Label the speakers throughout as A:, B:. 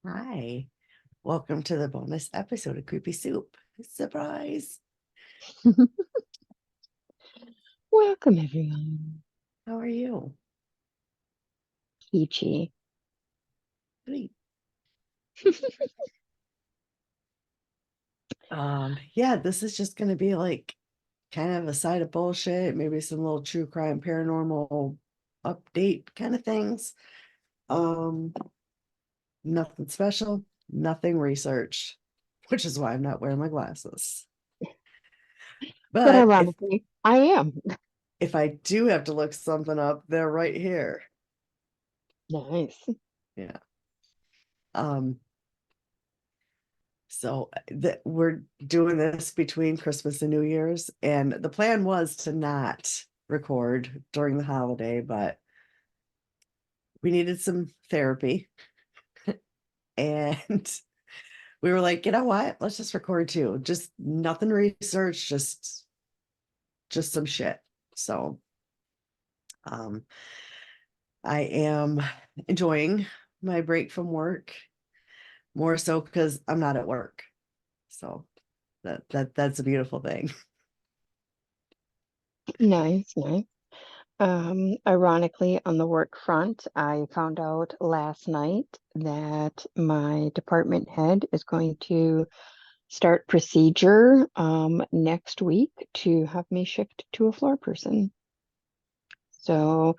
A: Hi, welcome to the bonus episode of Creepy Soup. Surprise!
B: Welcome, everyone.
A: How are you?
B: Peachy.
A: Great. Yeah, this is just gonna be like kind of a side of bullshit, maybe some little true crime, paranormal update kind of things. Um, Nothing special, nothing researched, which is why I'm not wearing my glasses.
B: But
A: But
B: ironically, I am.
A: if I do have to look something up, they're right here.
B: Nice.
A: Yeah. Um, So that we're doing this between Christmas and New Year's, and the plan was to not record during the holiday, but we needed some therapy, and we were like, you know what? Let's just record too. Just nothing research, just some shit. So um I am enjoying my break from work more so because I'm not at work. So that's a beautiful thing.
B: Nice, nice. Ironically, on the work front, I found out last night that my department head is going to start procedure next week to have me shift to a floor person. So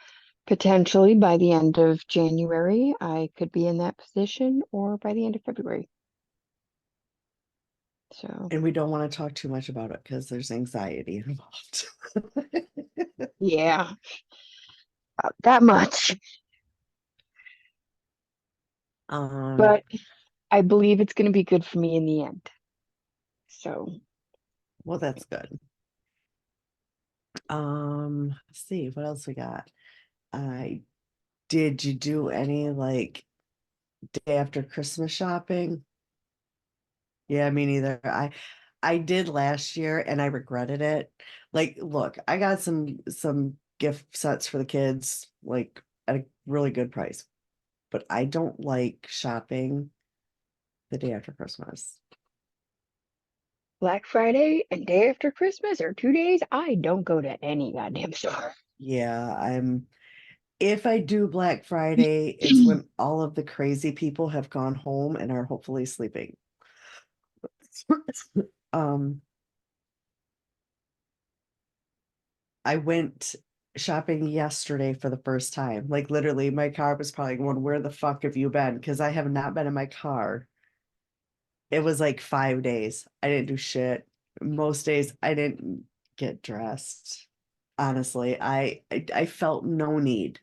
B: potentially by the end of January, I could be in that position, or by the end of February. So
A: And we don't want to talk too much about it because there's anxiety involved.
B: yeah, that much.
A: um,
B: But I believe it's going to be good for me in the end. So
A: well, that's good. Let's see what else we got. I did you do any like day after Christmas shopping? Yeah, me neither. I did last year and I regretted it. Like, look, I got some gift sets for the kids, like at a really good price, but I don't like shopping the day after Christmas.
B: Black Friday and day after Christmas are 2 days. I don't go to any goddamn store.
A: Yeah, if I do Black Friday, it's when all of the crazy people have gone home and are hopefully sleeping. Um, I went shopping yesterday for the first time. Like literally, my car was probably going, "Where the fuck have you been?" Because I have not been in my car. It was like 5 days. I didn't do shit. Most days I didn't get dressed. Honestly, I felt no need.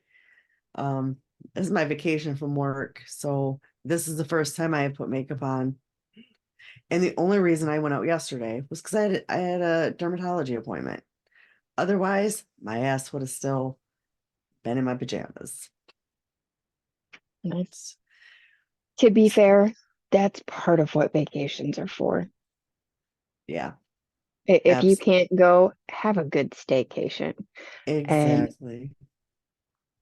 A: Um, this is my vacation from work, so this is the first time I have put makeup on. And the only reason I went out yesterday was because I had a dermatology appointment. Otherwise, my ass would have still been in my pajamas.
B: Nice. To be fair, that's part of what vacations are for.
A: Yeah,
B: If you
A: abs
B: can't go, have a good staycation. And
A: exactly.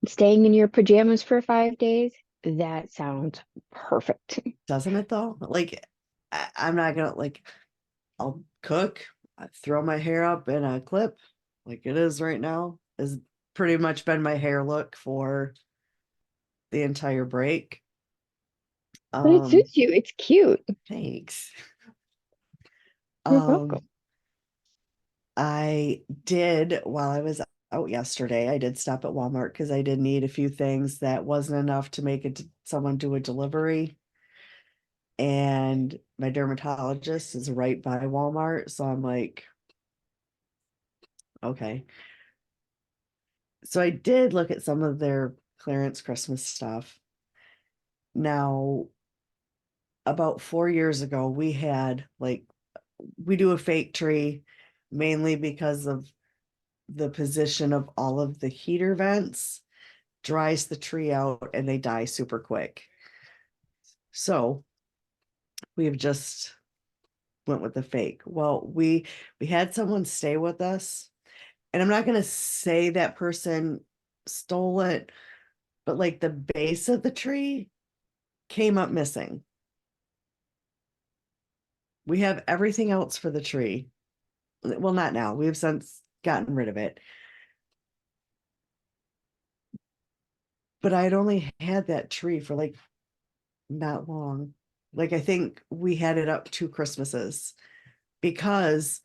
B: staying in your pajamas for 5 days, that sounds perfect.
A: Doesn't it though? Like I'm not gonna like I'll cook, I throw my hair up in a clip like it is right now. Has pretty much been my hair look for the entire break.
B: But it
A: Um,
B: suits you. It's cute.
A: Thanks.
B: You're
A: Um,
B: welcome.
A: I did while I was out yesterday, I did stop at Walmart because I did need a few things that wasn't enough to make it someone do a delivery. And my dermatologist is right by Walmart. So I'm like, okay. So I did look at some of their clearance Christmas stuff. Now, about 4 years ago, we had like, we do a fake tree mainly because of the position of all of the heater vents dries the tree out and they die super quick. So we have just went with the fake. Well, we had someone stay with us, and I'm not gonna say that person stole it, but like the base of the tree came up missing. We have everything else for the tree. Well, not now. We have since gotten rid of it. But I had only had that tree for like not long. Like I think we had it up 2 Christmases because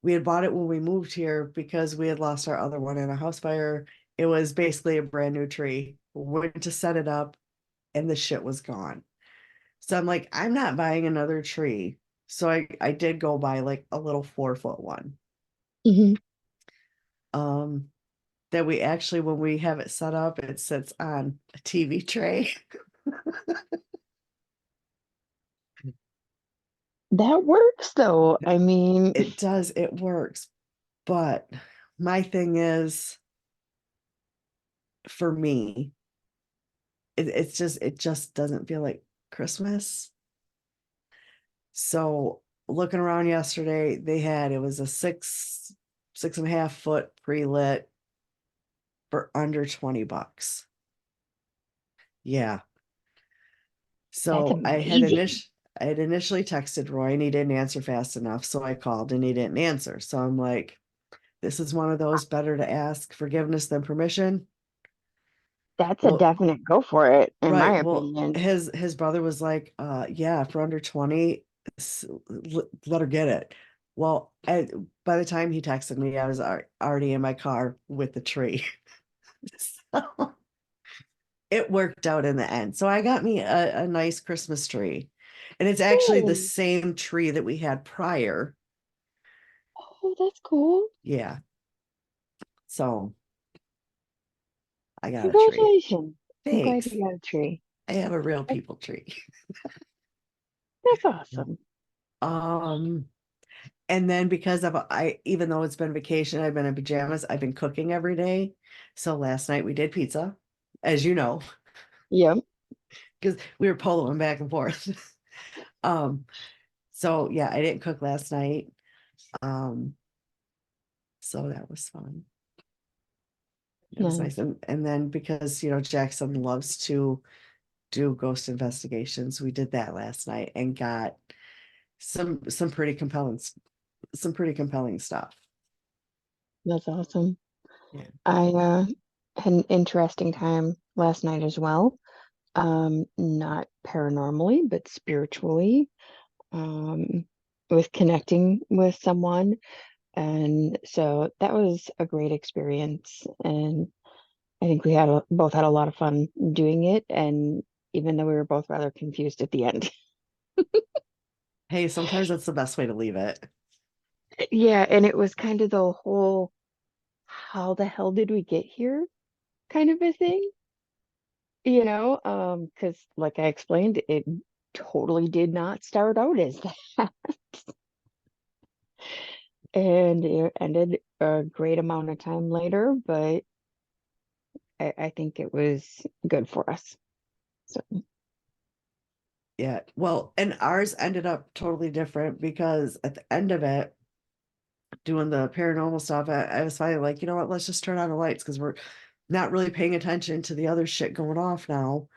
A: we had bought it when we moved here because we had lost our other one in a house fire. It was basically a brand new tree. Went to set it up and the shit was gone. So I'm like, I'm not buying another tree. So I did go buy like a little 4 foot one.
B: Mhm.
A: Um that we actually when we have it set up, it sits on a TV tray.
B: That works though. I mean,
A: It does, it works. But my thing is for me, it just doesn't feel like Christmas. So looking around yesterday, it was a 6.5 foot pre-lit for under $20. Yeah.
B: that's
A: So
B: amazing.
A: I had initially texted Roy and he didn't answer fast enough. So I called and he didn't answer. So I'm like, this is one of those better to ask forgiveness than permission.
B: That's a
A: Well,
B: definite go for it, in my
A: right. Well,
B: opinion.
A: his brother was like, yeah, for under 20, let her get it. Well, by the time he texted me, I was already in my car with the tree. So it worked out in the end. So I got me a nice Christmas tree. And it's actually the
B: Good.
A: same tree that we had prior.
B: Oh, that's cool.
A: Yeah. So I got a tree.
B: Congratulations. I'm glad
A: Thanks.
B: you got a tree.
A: I have a real
B: That-
A: people tree.
B: That's awesome.
A: Um, and then because of even though it's been vacation, I've been in pajamas, I've been cooking every day. So last night we did pizza, as you know,
B: Yep.
A: because we were poloing back and forth. Um, so yeah, I didn't cook last night. Um, so that was fun. It was nice.
B: Nice.
A: And then because Jackson loves to do ghost investigations, we did that last night and got some pretty compelling stuff.
B: That's awesome.
A: Yeah.
B: I had an interesting time last night as well. Not paranormally, but spiritually. Um, with connecting with someone. And so that was a great experience. And I think we both had a lot of fun doing it. And even though we were both rather confused at the end.
A: Hey, sometimes that's the best way to leave it.
B: Yeah, and it was kind of the whole how the hell did we get here kind of a thing, because like I explained, it totally did not start out as that. And it ended a great amount of time later, but I think it was good for us. So,
A: Yeah. Well, and ours ended up totally different because at the end of it, doing the paranormal stuff, I was finally like, you know what, let's just turn on the lights because we're not really paying attention to the other shit going off now.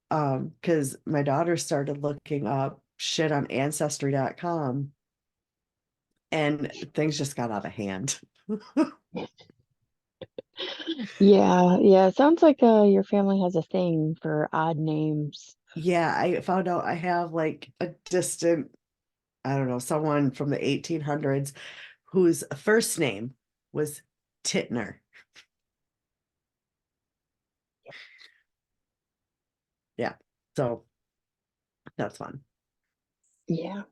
A: Because my daughter started looking up shit on ancestry.com and things just got out of hand.
B: yeah, yeah, it sounds like your family has a thing for odd names.
A: Yeah, I found out I have like a distant, I don't know, someone from the 1800s whose first name was Titner. Yeah. So that's fun.
B: Yeah,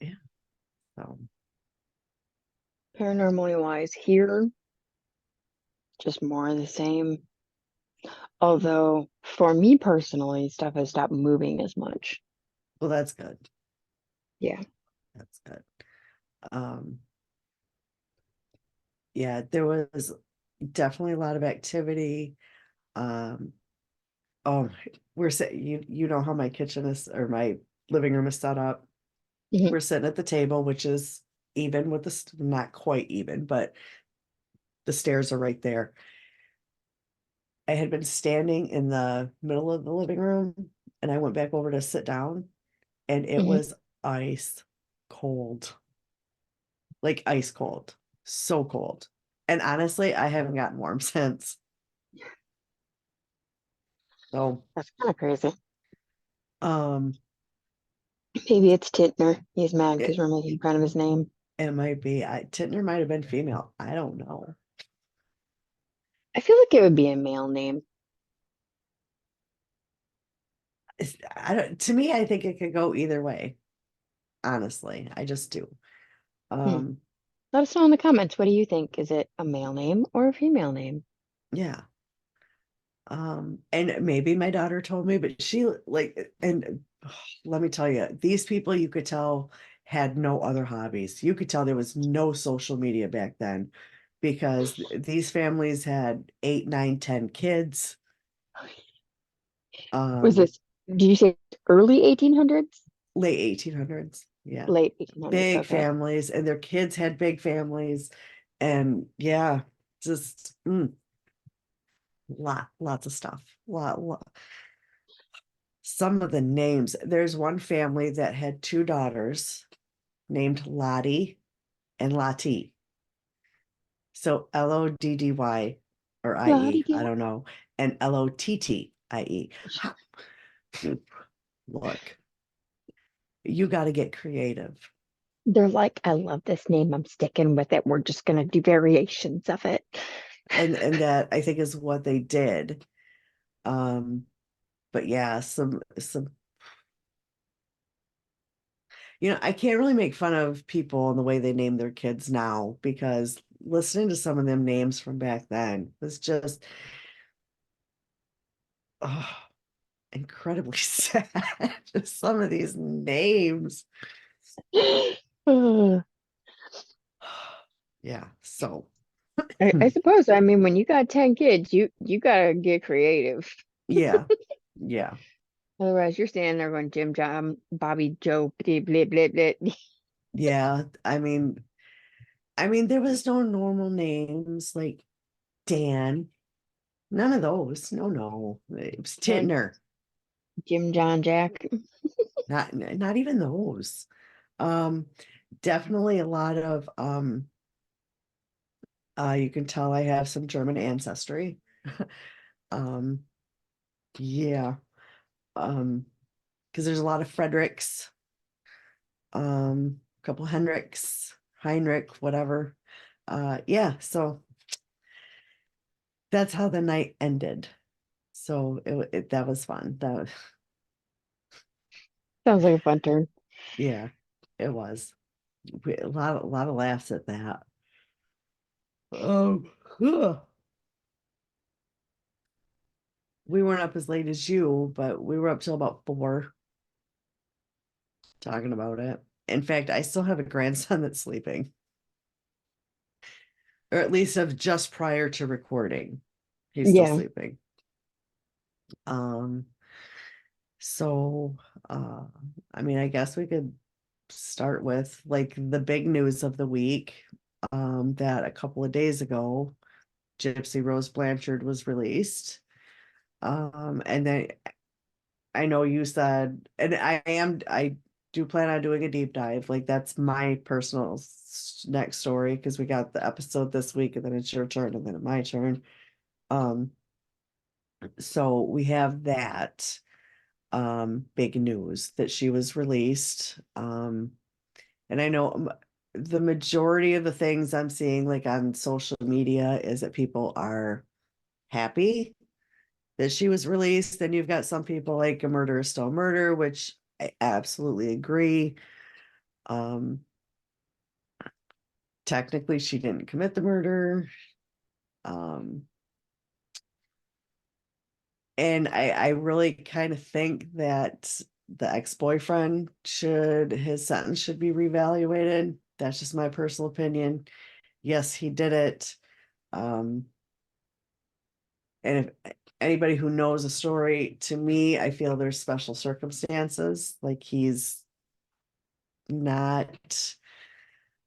A: Yeah. So
B: paranormally wise, here, just more of the same. Although for me personally, stuff has stopped moving as much.
A: well, that's good.
B: Yeah.
A: That's good. Um, yeah, there was definitely a lot of activity. Um, oh, you know how my kitchen is or my living room is set up.
B: Mhm.
A: We're sitting at the table, which is even with not quite even, but the stairs are right there. I had been standing in the middle of the living room and I went back over to sit down, and it
B: Mhm.
A: was ice cold, like ice cold, so cold. And honestly, I haven't gotten warm since. So,
B: That's kind of crazy.
A: um,
B: Maybe it's Tintner. He's mad because
A: it
B: we're making fun of his name.
A: it might be. Tintner might have been female. I don't know.
B: I feel like it would be a male name.
A: I don't. To me, I think it could go either way. Honestly, I just do.
B: Hmm.
A: Um,
B: Let us know in the comments. What do you think? Is it a male name or a female name?
A: yeah. And maybe my daughter told me, but she like, and let me tell you, these people you could tell had no other hobbies. You could tell there was no social media back then because these families had 8, 9, 10 kids.
B: Was
A: Um,
B: this, did you say early 1800s?
A: Late 1800s. Yeah.
B: Late 1800s.
A: Big
B: Okay.
A: families, and their kids had big families. And yeah, just lots of stuff. Lot. Some of the names. There's one family that had two daughters named Lottie and Lottie. So Loddy or IE, I
B: La-di-da.
A: don't know, and Lottie. Look, you got to get creative.
B: They're like, I love this name. I'm sticking with it. We're just gonna do variations of it.
A: And that I think is what they did. Um, but yeah, some I can't really make fun of people and the way they name their kids now because listening to some of them names from back then was just oh, incredibly sad. Just some of these names.
B: Uh,
A: Yeah, so
B: I suppose. I mean, when you got 10 kids, you gotta get creative.
A: yeah, yeah,
B: Otherwise, you're standing there going Jim, John, Bobby, Joe, blah, blah, blah, blah.
A: yeah. I mean, there was no normal names like Dan. None of those. No, no. It was
B: No,
A: Titner.
B: Jim, John, Jack.
A: Not even those. Um, Definitely a lot of you can tell I have some German ancestry. Um, yeah. Um, because there's a lot of Fredericks, a couple Henriks, Heinrich, whatever. Yeah, so that's how the night ended. So that was fun.
B: Sounds like a fun turn.
A: Yeah, it was. A lot of laughs at that. Huh. We weren't up as late as you, but we were up till about 4 talking about it. In fact, I still have a grandson that's sleeping, or at least of just prior to recording. He's still
B: Yeah.
A: sleeping. Um, so uh I mean, I guess we could start with like the big news of the week, that a couple of days ago, Gypsy Rose Blanchard was released. And then I know you said, and I do plan on doing a deep dive. Like that's my personal next story because we got the episode this week and then it's your turn and then my turn. Um, so we have that big news that she was released. And I know the majority of the things I'm seeing like on social media is that people are happy that she was released. Then you've got some people like a murder is still murder, which I absolutely agree. Um, Technically, she didn't commit the murder. Um, and I really kind of think that the ex-boyfriend his sentence should be reevaluated. That's just my personal opinion. Yes, he did it. Um, and if anybody who knows the story, to me, I feel there's special circumstances. Like he's not,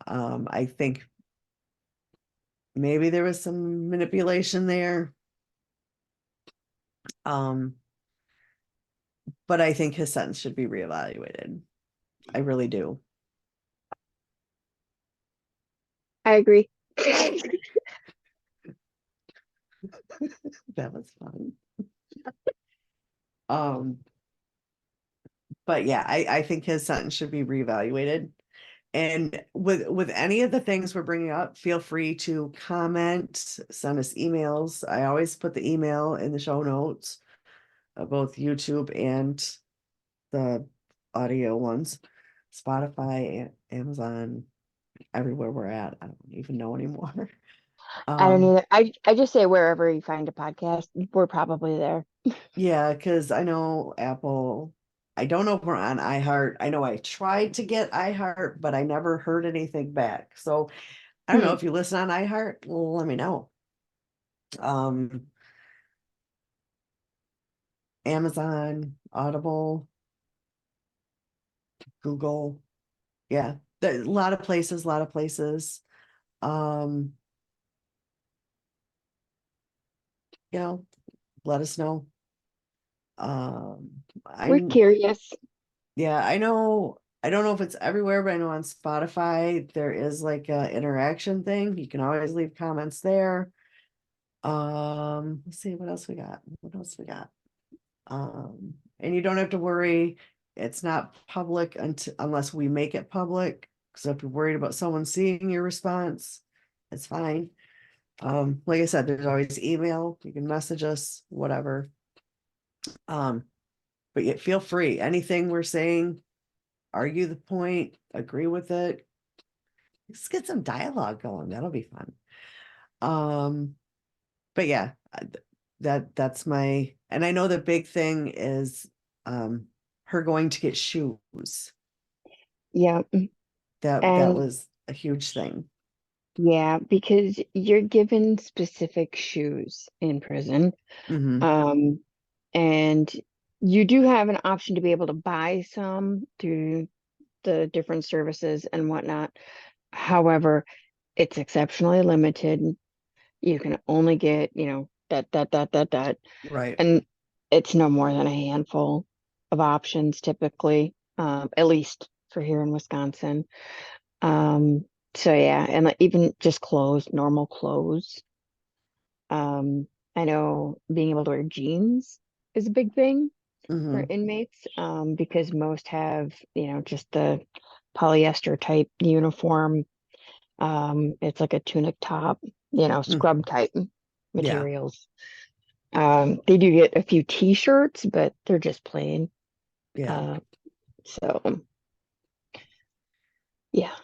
A: I think maybe there was some manipulation there. Um, but I think his sentence should be reevaluated. I really do.
B: I agree.
A: That was fun. Um, but yeah, I think his sentence should be reevaluated. And with any of the things we're bringing up, feel free to comment, send us emails. I always put the email in the show notes, both YouTube and the audio ones, Spotify, Amazon, everywhere we're at. I don't even know anymore.
B: I don't
A: Um,
B: either. I just say wherever you find a podcast, we're probably there.
A: yeah, because I know Apple, I don't know if we're on iHeart. I know I tried to get iHeart, but I never heard anything back. So I don't know
B: Hmm.
A: if you listen on iHeart, let me know. Um, Amazon, Audible, Google, yeah, there, a lot of places, a lot of places. Um, you know, let us know.
B: We're
A: I'm
B: curious.
A: Yeah, I know. I don't know if it's everywhere, but I know on Spotify there is like a interaction thing. You can always leave comments there. Let's see what else we got. What else we got? And you don't have to worry. It's not public until unless we make it public. So if you're worried about someone seeing your response, it's fine. Like I said, there's always email. You can message us, whatever. Um, but yet feel free. Anything we're saying, argue the point, agree with it. Let's get some dialogue going. That'll be fun. Um, but yeah, that's my, and I know the big thing is her going to get shoes.
B: Yeah.
A: That
B: And
A: was a huge thing.
B: yeah, because you're given specific shoes in prison.
A: Hmm.
B: Um, and you do have an option to be able to buy some through the different services and whatnot. However, it's exceptionally limited. You can only get, that.
A: Right.
B: And it's no more than a handful of options typically, at least for here in Wisconsin. Um, so yeah, and like even just clothes, normal clothes. I know being able to wear jeans is a big thing for
A: Hmm.
B: inmates, because most have, just the polyester type uniform. It's like a tunic top, scrub type
A: Yeah.
B: materials. They do get a few t-shirts, but they're just plain.
A: Yeah.
B: Uh, so yeah,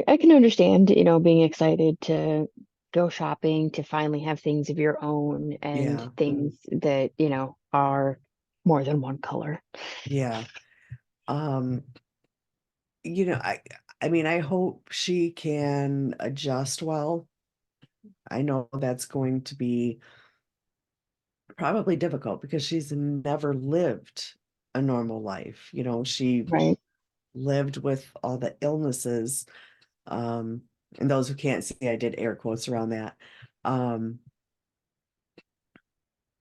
B: I can understand, being excited to go shopping, to finally have things of your own and
A: Yeah.
B: things that, are more than one color.
A: Yeah. Um, I mean, I hope she can adjust well. I know that's going to be probably difficult because she's never lived a normal life. She
B: Right.
A: lived with all the illnesses. Um, and those who can't see, I did air quotes around that. Um,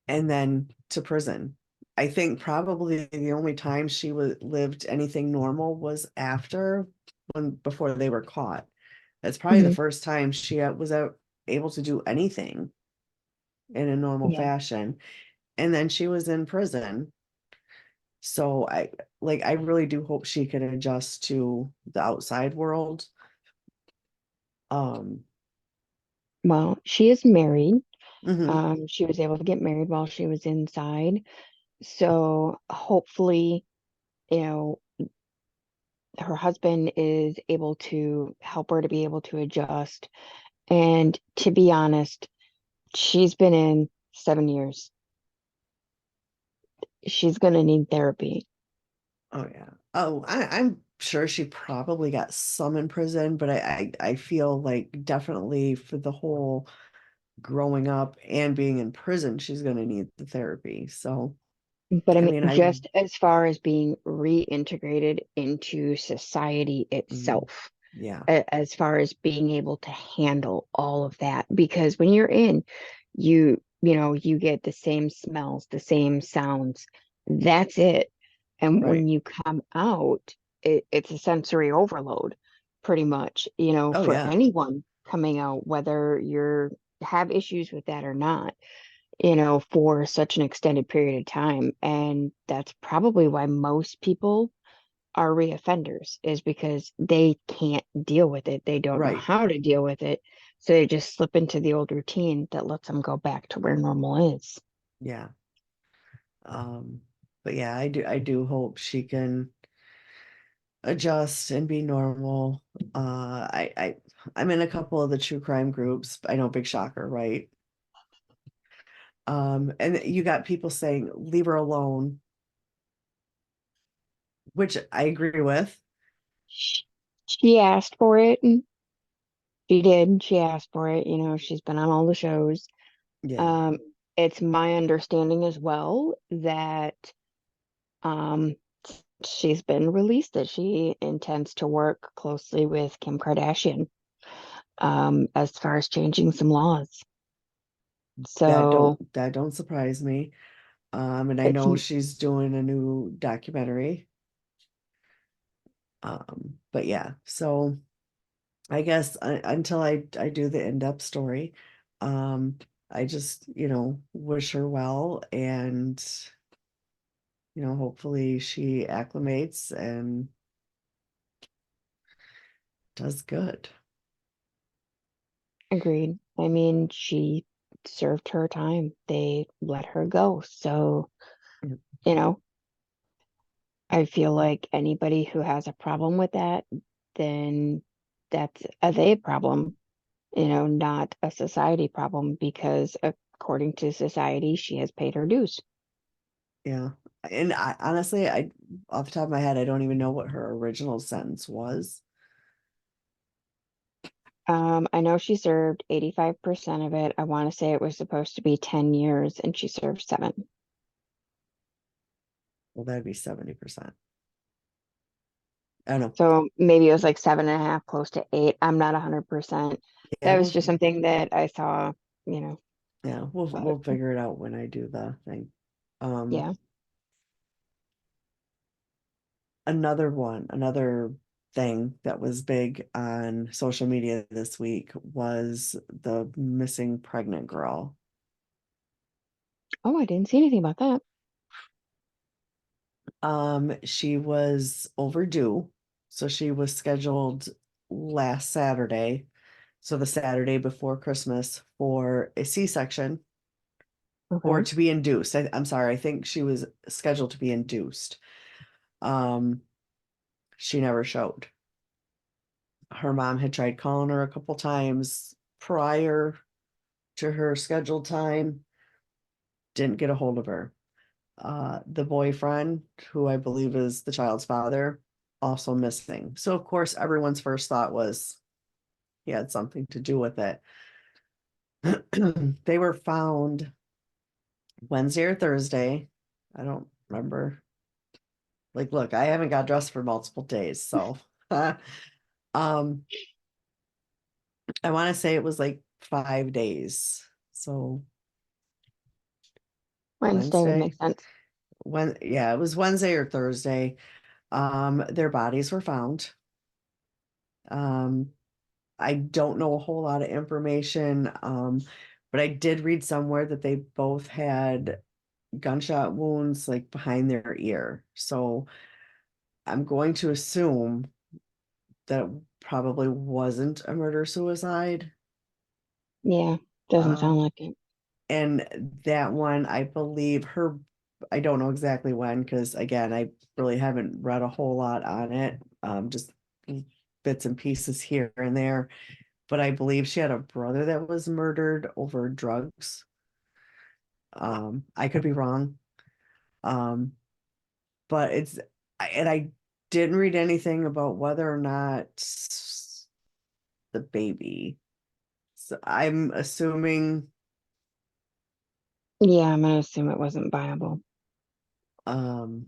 A: and then to prison. I think probably the only time she lived anything normal was after when before they were caught. That's probably the
B: Hmm.
A: first time she was able to do anything in a normal
B: Yeah.
A: fashion. And then she was in prison. So I really do hope she can adjust to the outside world. Um,
B: Well, she is married.
A: mhm,
B: She was able to get married while she was inside. So hopefully, you know, her husband is able to help her to be able to adjust. And to be honest, she's been in 7 years. She's going to need therapy.
A: oh yeah. Oh, I'm sure she probably got some in prison, but I feel like definitely for the whole growing up and being in prison, she's gonna need the therapy. So
B: But I
A: I
B: mean,
A: mean
B: just as far as being reintegrated into society
A: mhm,
B: itself,
A: yeah.
B: as far as being able to handle all of that, because when you're in, you get the same smells, the same sounds. That's it. And when
A: Right.
B: you come out, it's a sensory overload, pretty much,
A: Oh
B: for
A: yeah.
B: anyone coming out, whether you're have issues with that or not, for such an extended period of time. And that's probably why most people are reoffenders, is because they can't deal with it. They don't know
A: Right.
B: how to deal with it. So they just slip into the old routine that lets them go back to where normal is.
A: Yeah. Um, but yeah, I do hope she can adjust and be normal. I'm in a couple of the true crime groups. I know, big shocker, right? And you got people saying, leave her alone, which I agree with.
B: She asked for it, and she did. She asked for it. She's been on all the shows.
A: Yeah.
B: Um, it's my understanding as well that um, she's been released, that she intends to work closely with Kim Kardashian as far as changing some laws. So
A: That don't surprise me. And I
B: it's
A: know she's doing a new documentary. But yeah, so I guess until I do the in-depth story, um, I just, wish her well, and hopefully she acclimates and does good.
B: agreed. I mean, she served her time. They let her go. So,
A: Yeah.
B: you know, I feel like anybody who has a problem with that, then that's a they problem, not a society problem, because according to society, she has paid her dues.
A: Yeah. And I honestly, off the top of my head, I don't even know what her original sentence was.
B: I know she served 85% of it. I want to say it was supposed to be 10 years and she served 7.
A: Well, that'd be 70%. I don't know.
B: So maybe it was like 7.5, close to 8. I'm not 100%.
A: Yeah,
B: That was just something that I saw, you know,
A: we'll
B: but
A: figure it out when I do the thing. Um,
B: yeah.
A: another thing that was big on social media this week was the missing pregnant girl.
B: Oh, I didn't see anything about that.
A: She was overdue, so she was scheduled last Saturday, so the Saturday before Christmas, for a C-section, or
B: Okay.
A: to be induced. I'm sorry, I think she was scheduled to be induced. Um, she never showed. Her mom had tried calling her a couple times prior to her scheduled time, didn't get a hold of her. The boyfriend, who I believe is the child's father, also missing. So, of course, everyone's first thought was he had something to do with it. They were found Wednesday or Thursday. I don't remember. Like, look, I haven't got dressed for multiple days. So, um, I want to say it was like 5 days. So,
B: Wednesday would make
A: Wednesday,
B: sense.
A: yeah, it was Wednesday or Thursday. Their bodies were found. Um, I don't know a whole lot of information, but I did read somewhere that they both had gunshot wounds like behind their ear. So I'm going to assume that it probably wasn't a murder suicide.
B: Yeah, doesn't
A: Uh,
B: sound like it.
A: and that one, I believe her, I don't know exactly when, because again, I really haven't read a whole lot on it. Just bits and pieces here and there. But I believe she had a brother that was murdered over drugs. I could be wrong. Um, but and I didn't read anything about whether or not the baby. So I'm assuming,
B: Yeah, I'm gonna assume it wasn't viable.
A: um,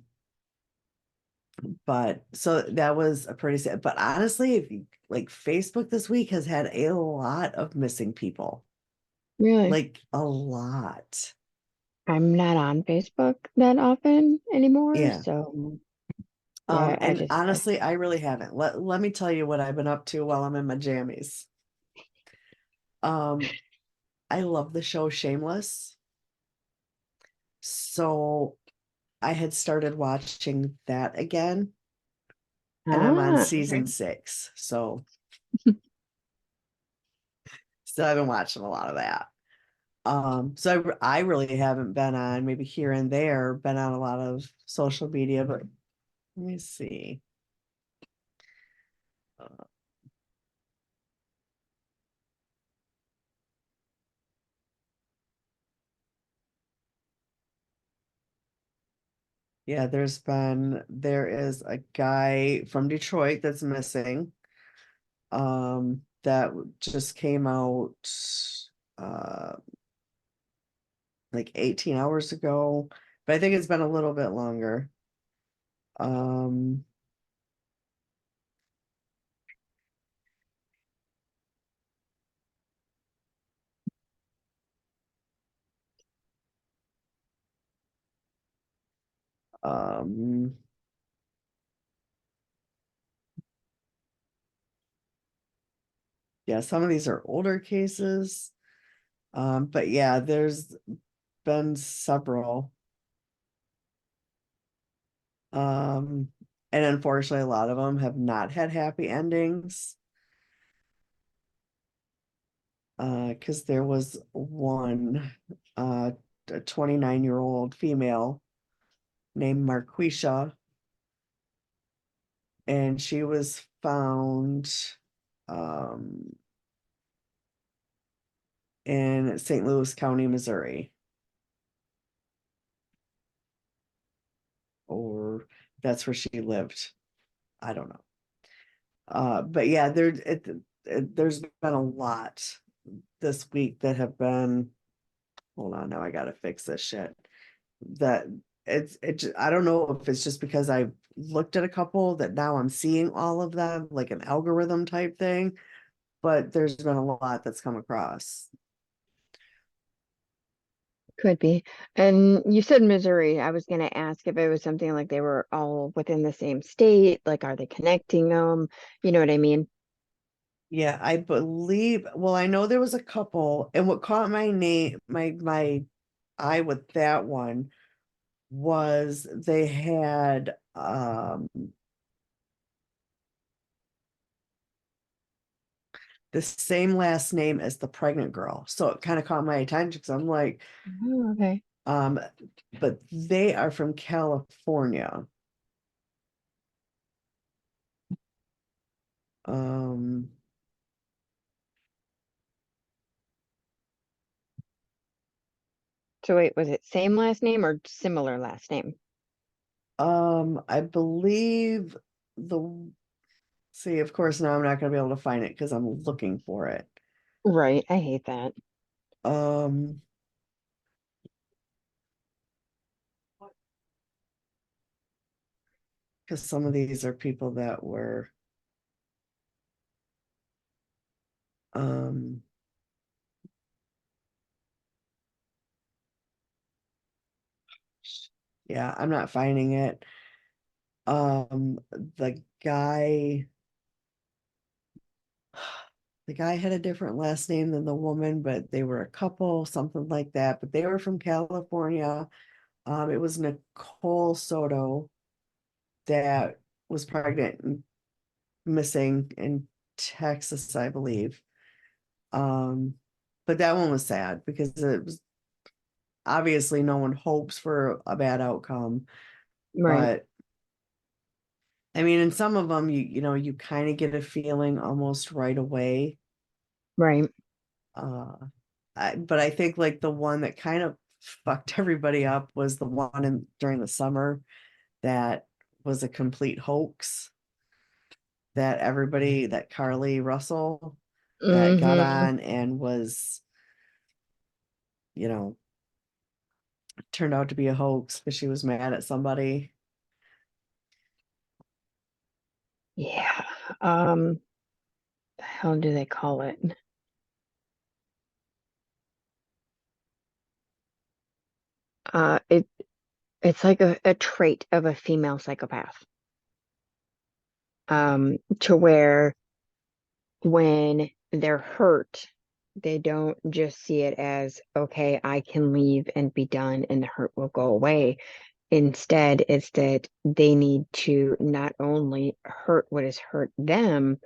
A: but so that was a pretty sad, but honestly, if you like, Facebook this week has had a lot of missing people,
B: Really?
A: like a lot.
B: I'm not on Facebook that often anymore,
A: Yeah.
B: so Yeah, I
A: And
B: just
A: honestly, I really haven't. Let me tell you what I've been up to while I'm in my jammies. Um, I love the show Shameless. So I had started watching that again, and I'm on season
B: okay.
A: 6. So I've been watching a lot of that. So I really haven't been on, maybe here and there, been on a lot of social media, but let me see. Uh, yeah, there is a guy from Detroit that's missing. That just came out uh like 18 hours ago, but I think it's been a little bit longer. Um, um, yeah, some of these are older cases. But yeah, there's been several. Um, and unfortunately, a lot of them have not had happy endings. Because there was one, a 29-year-old female named Marquisha, and she was found um in St. Louis County, Missouri, or that's where she lived. I don't know. But yeah, there's been a lot this week that have been. Hold on, now I gotta fix this shit. That I don't know if it's just because I looked at a couple that now I'm seeing all of them like an algorithm type thing, but there's been a lot that's come across.
B: Could be. And you said Missouri. I was going to ask if it was something like they were all within the same state. Like, are they connecting them? You know what I mean?
A: Yeah, I believe, well, I know there was a couple, and what caught my eye with that one was they had the same last name as the pregnant girl. So it kind of caught my attention because I'm like,
B: Oh, okay.
A: um, but they are from California. Um,
B: So wait, was it same last name or similar last name?
A: I believe the see, of course, now I'm not gonna be able to find it because I'm looking for it.
B: Right. I hate that.
A: Um, because some of these are people that were um yeah, I'm not finding it. The guy the guy had a different last name than the woman, but they were a couple, something like that. But they were from California. It was Nicole Soto that was pregnant and missing in Texas, I believe. Um, but that one was sad because it was obviously no one hopes for a bad outcome.
B: Right.
A: But I mean, in some of them, you kind of get a feeling almost right away.
B: Right.
A: Uh, but I think like the one that kind of fucked everybody up was the one during the summer that was a complete hoax that Carly Russell that got
B: Mm-hmm.
A: on and was, you know, turned out to be a hoax because she was mad at somebody.
B: Yeah. The hell do they call it? It's like a trait of a female psychopath. to where when they're hurt, they don't just see it as, okay, I can leave and be done and the hurt will go away. Instead, it's that they need to not only hurt what has hurt them,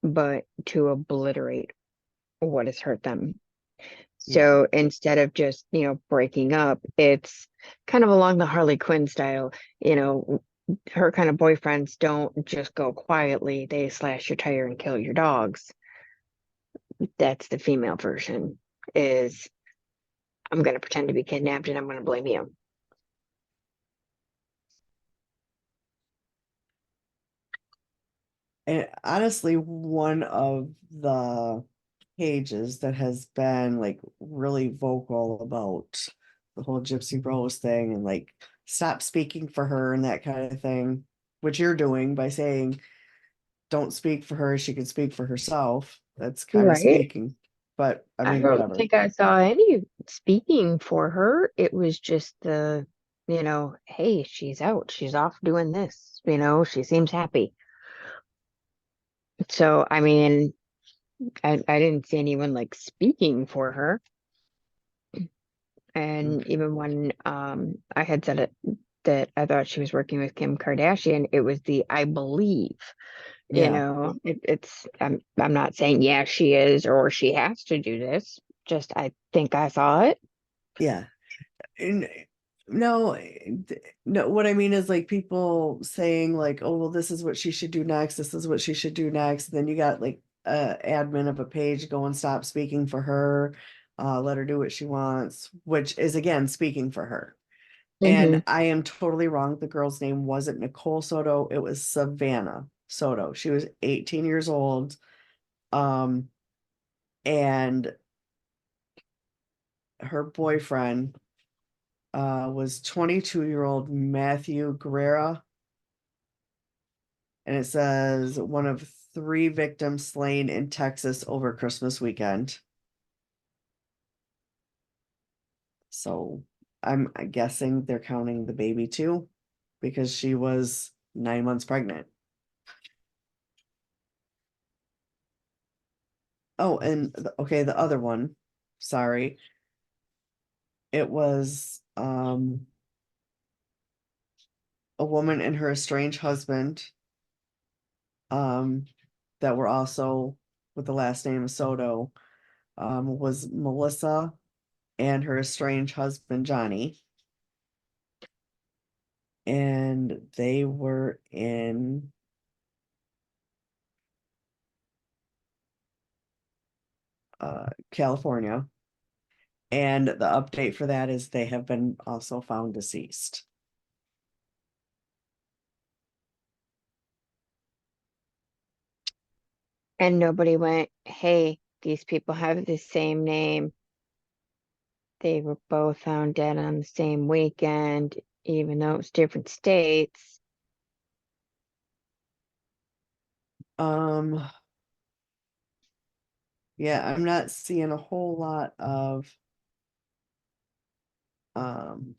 B: but to obliterate what has hurt them.
A: Yeah.
B: So instead of just, breaking up, it's kind of along the Harley Quinn style. Her kind of boyfriends don't just go quietly, they slash your tire and kill your dogs. That's the female version, is I'm going to pretend to be kidnapped and I'm going to blame you.
A: And honestly, one of the pages that has been like really vocal about the whole Gypsy Rose thing and like stop speaking for her and that kind of thing, which you're doing by saying don't speak for her, she can speak for herself. That's kind of
B: Right.
A: speaking. But I
B: I
A: mean,
B: don't
A: whatever.
B: think I saw any speaking for her. It was just hey, she's out. She's off doing this. She seems happy. So, I mean, I didn't see anyone like speaking for her. And
A: Okay.
B: even when I had said it that I thought she was working with Kim Kardashian, it was the I believe.
A: Yeah.
B: I'm not saying yeah she is or she has to do this. Just I think I saw it.
A: Yeah. And no, no, what I mean is like people saying like, oh, well, this is what she should do next. This is what she should do next. Then you got like admin of a page go and stop speaking for her, let her do what she wants, which is again speaking for her.
B: Hmm.
A: And I am totally wrong. The girl's name wasn't Nicole Soto, it was Savannah Soto. She was 18 years old. Um, and her boyfriend was 22-year-old Matthew Guerrera. And it says one of three victims slain in Texas over Christmas weekend. So I'm guessing they're counting the baby too, because she was 9 months pregnant. Oh, and okay, the other one, sorry, it was a woman and her estranged husband um that were also with the last name of Soto, was Melissa and her estranged husband Johnny, and they were in California. And the update for that is they have been also found deceased.
B: And nobody went, hey, these people have the same name. They were both found dead on the same weekend, even though it's different states.
A: Um, yeah, I'm not seeing a whole lot of um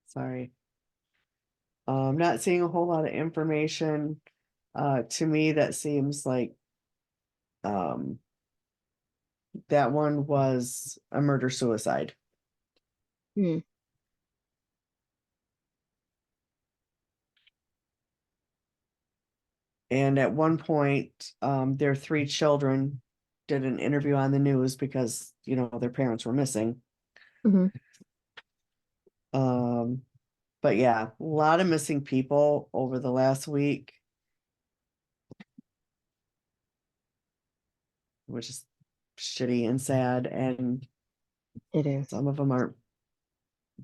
A: sorry. I'm not seeing a whole lot of information. To me, that seems like um that one was a murder suicide.
B: Hmm.
A: And at one point, their three children did an interview on the news because, their parents were missing.
B: Hmm.
A: Um, but yeah, a lot of missing people over the last week, which is shitty and sad. And
B: It is.
A: some of them aren't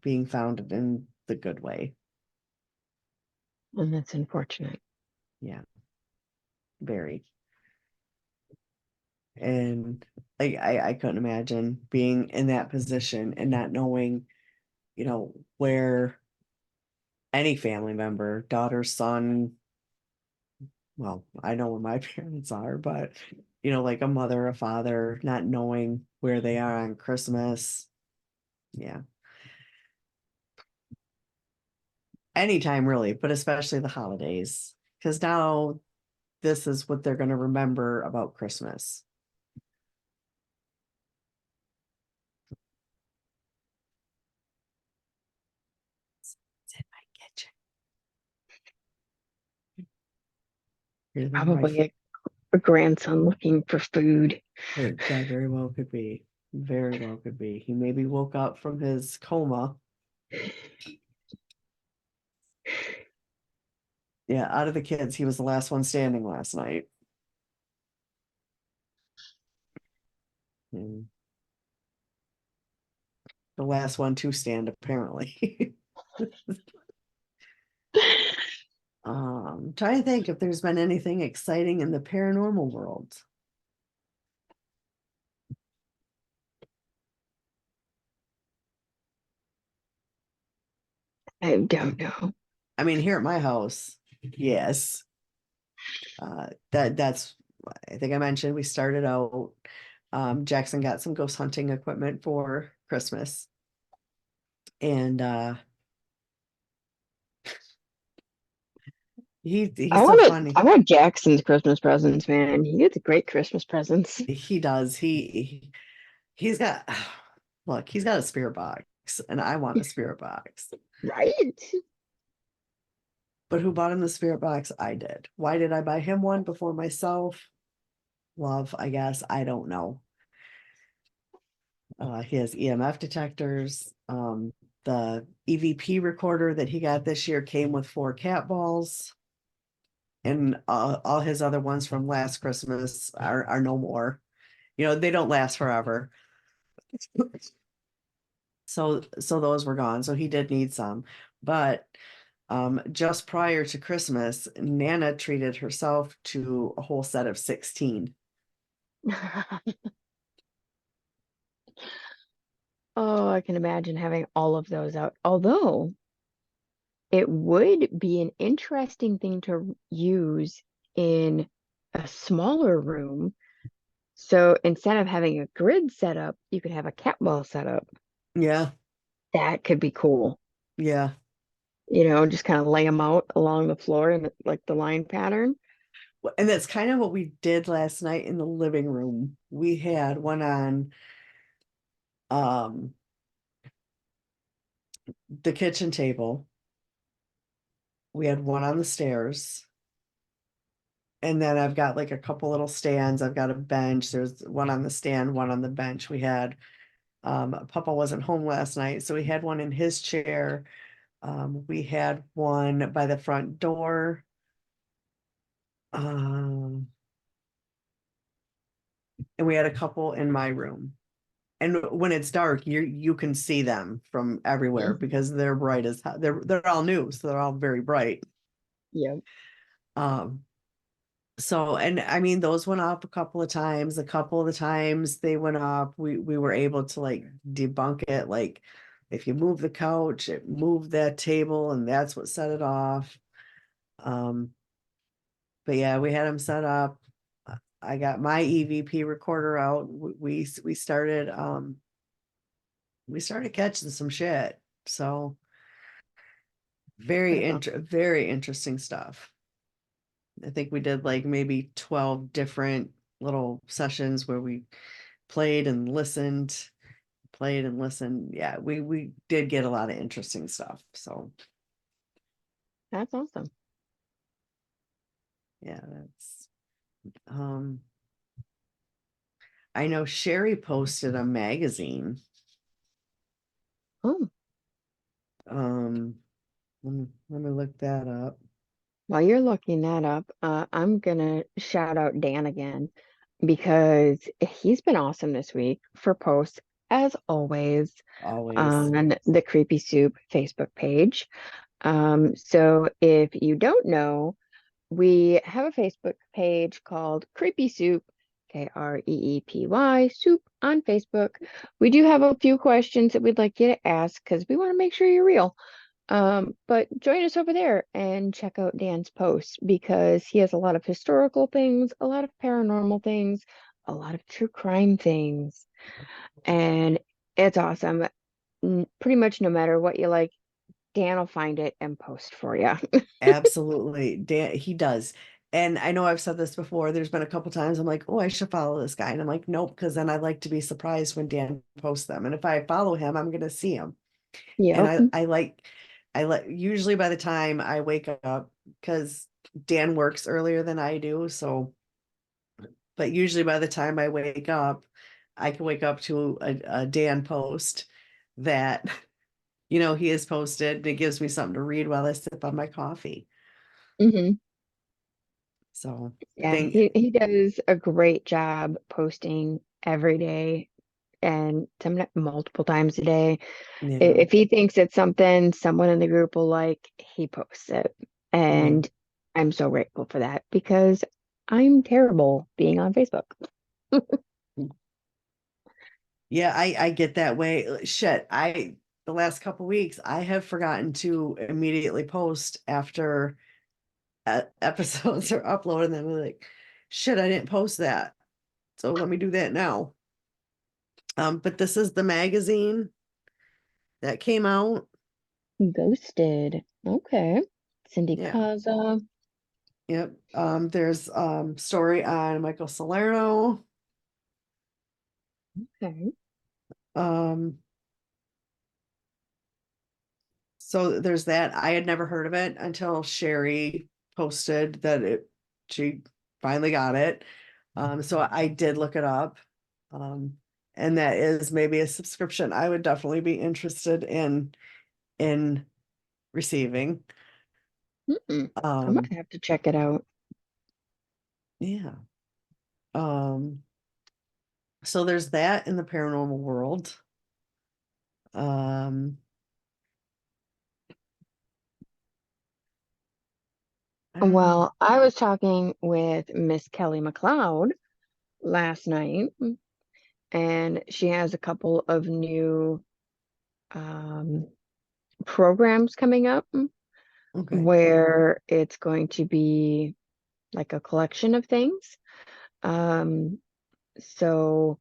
A: being found in the good way.
B: And that's unfortunate.
A: Yeah, very. And like I couldn't imagine being in that position and not knowing, where any family member, daughter, son, well, I know where my parents are, but like a mother, a father, not knowing where they are on Christmas. Yeah. anytime really, but especially the holidays, because now this is what they're going to remember about Christmas. It's in my kitchen. Hear the
B: Probably
A: rifle.
B: a grandson looking for food.
A: That very well could be. Very well could be. He maybe woke up from his coma. Yeah, out of the kids, he was the last one standing last night. And the last one to stand, apparently. Trying to think if there's been anything exciting in the paranormal world.
B: I don't know.
A: I mean, here at my house, yes. That's I think I mentioned we started out. Jackson got some ghost hunting equipment for Christmas. And he's so funny.
B: I want Jackson's Christmas presents, man. He gets great Christmas presents.
A: He does. He's got look, he's got a spirit box, and I want a spirit box.
B: Right?
A: But who bought him the spirit box? I did. Why did I buy him one before myself? Love, I guess. I don't know. He has EMF detectors. The EVP recorder that he got this year came with 4 cat balls. And all his other ones from last Christmas are no more. You know, they don't last forever. So those were gone. So he did need some. But just prior to Christmas, Nana treated herself to a whole set of 16.
B: Oh, I can imagine having all of those out. Although it would be an interesting thing to use in a smaller room. So instead of having a grid set up, you could have a cat ball set up.
A: Yeah,
B: That could be cool.
A: yeah.
B: Just kind of lay them out along the floor in like the line pattern.
A: And that's kind of what we did last night in the living room. We had one on um the kitchen table. We had one on the stairs. And then I've got like a couple little stands. I've got a bench. There's one on the stand, one on the bench. We had Papa wasn't home last night, so we had one in his chair. We had one by the front door. Um, and we had a couple in my room. And when it's dark, you can see them from everywhere
B: Mhm.
A: because they're bright as hell. They're all new, so they're all very bright.
B: Yep.
A: Um, so and I mean those went up a couple of times. A couple of the times they went up, we were able to like debunk it. Like if you move the couch, it moved that table, and that's what set it off. Um, but yeah, we had them set up. I got my EVP recorder out. We started catching some shit. So
B: That's awesome.
A: very interesting stuff. I think we did like maybe 12 different little sessions where we played and listened, played and listened. Yeah, we did get a lot of interesting stuff. So
B: That's awesome.
A: yeah, that's I know Sherry posted a magazine.
B: Oh,
A: Um let me look that up.
B: while you're looking that up, I'm gonna shout out Dan again because he's been awesome this week for posts as always
A: Always.
B: on the Creepy Soup Facebook page. So if you don't know, we have a Facebook page called Creepy Soup, Kreepy Soup on Facebook. We do have a few questions that we'd like you to ask because we want to make sure you're real. But join us over there and check out Dan's posts because he has a lot of historical things, a lot of paranormal things, a lot of true crime things, and it's awesome. Pretty much no matter what you like, Dan will find it and post for you.
A: Absolutely. Dan, he does. And I know I've said this before. There's been a couple times I'm like, oh, I should follow this guy. And I'm like, nope, because then I like to be surprised when Dan posts them. And if I follow him, I'm gonna see him. And
B: Yep.
A: I like usually by the time I wake up, because Dan works earlier than I do. So, but usually by the time I wake up, I can wake up to a Dan post that, he has posted. It gives me something to read while I sip on my coffee.
B: Hmm.
A: So
B: Yeah,
A: thank
B: he does a great job posting every day and sometimes multiple times a day.
A: Yeah,
B: If he thinks it's something someone in the group will like, he posts it.
A: yeah,
B: And I'm so grateful for that because I'm terrible being on Facebook.
A: yeah. I get that way. Shit, the last couple weeks I have forgotten to immediately post after episodes are uploaded, and then I'm like, shit, I didn't post that. So let me do that now. But this is the magazine that came out.
B: Ghosted. Okay. Cindy
A: Yeah.
B: Kaza.
A: Yep. There's story on Michael Salerno.
B: Okay.
A: Um, so there's that. I had never heard of it until Sherry posted that she finally got it. So I did look it up. Um, and that is maybe a subscription I would definitely be interested in receiving.
B: Mm-mm. I might
A: Um,
B: have to check it out.
A: yeah. Um, so there's that in the paranormal world. Um, uh,
B: Well, I was talking with Miss Kelly McLeod last night, and she has a couple of new um, programs coming up
A: okay.
B: where it's going to be like a collection of things. Um, so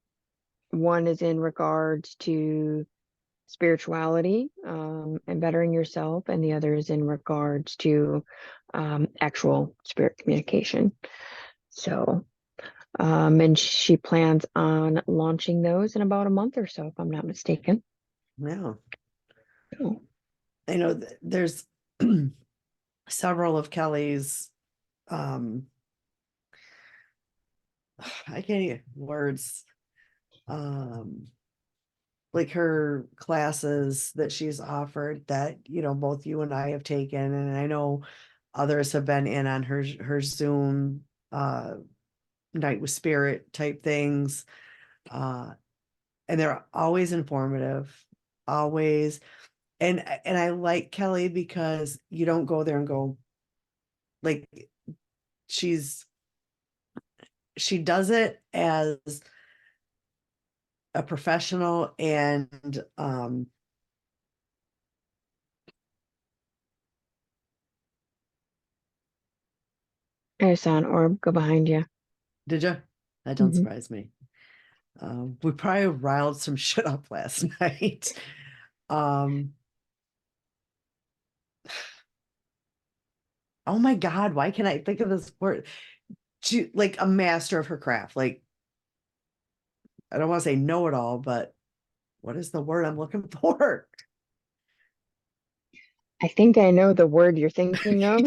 B: one is in regards to spirituality and bettering yourself, and the other is in regards to actual spirit communication. So, and she plans on launching those in about a month or so, if I'm not mistaken.
A: Yeah.
B: Oh,
A: I know there's several of Kelly's um I can't even words um like her classes that she's offered that both you and I have taken, and I know others have been in on her Zoom night with spirit type things, uh and they're always informative, always. And I like Kelly because you don't go there and go like, she's she does it as a professional, and
B: I saw an orb go behind you.
A: did you? That don't
B: Hmm.
A: surprise me. We probably riled some shit up last night. um oh my god, why can't I think of this word? She, like, a master of her craft. Like, I don't want to say know-it-all, but what is the word I'm looking for?
B: I think I know the word you're thinking of,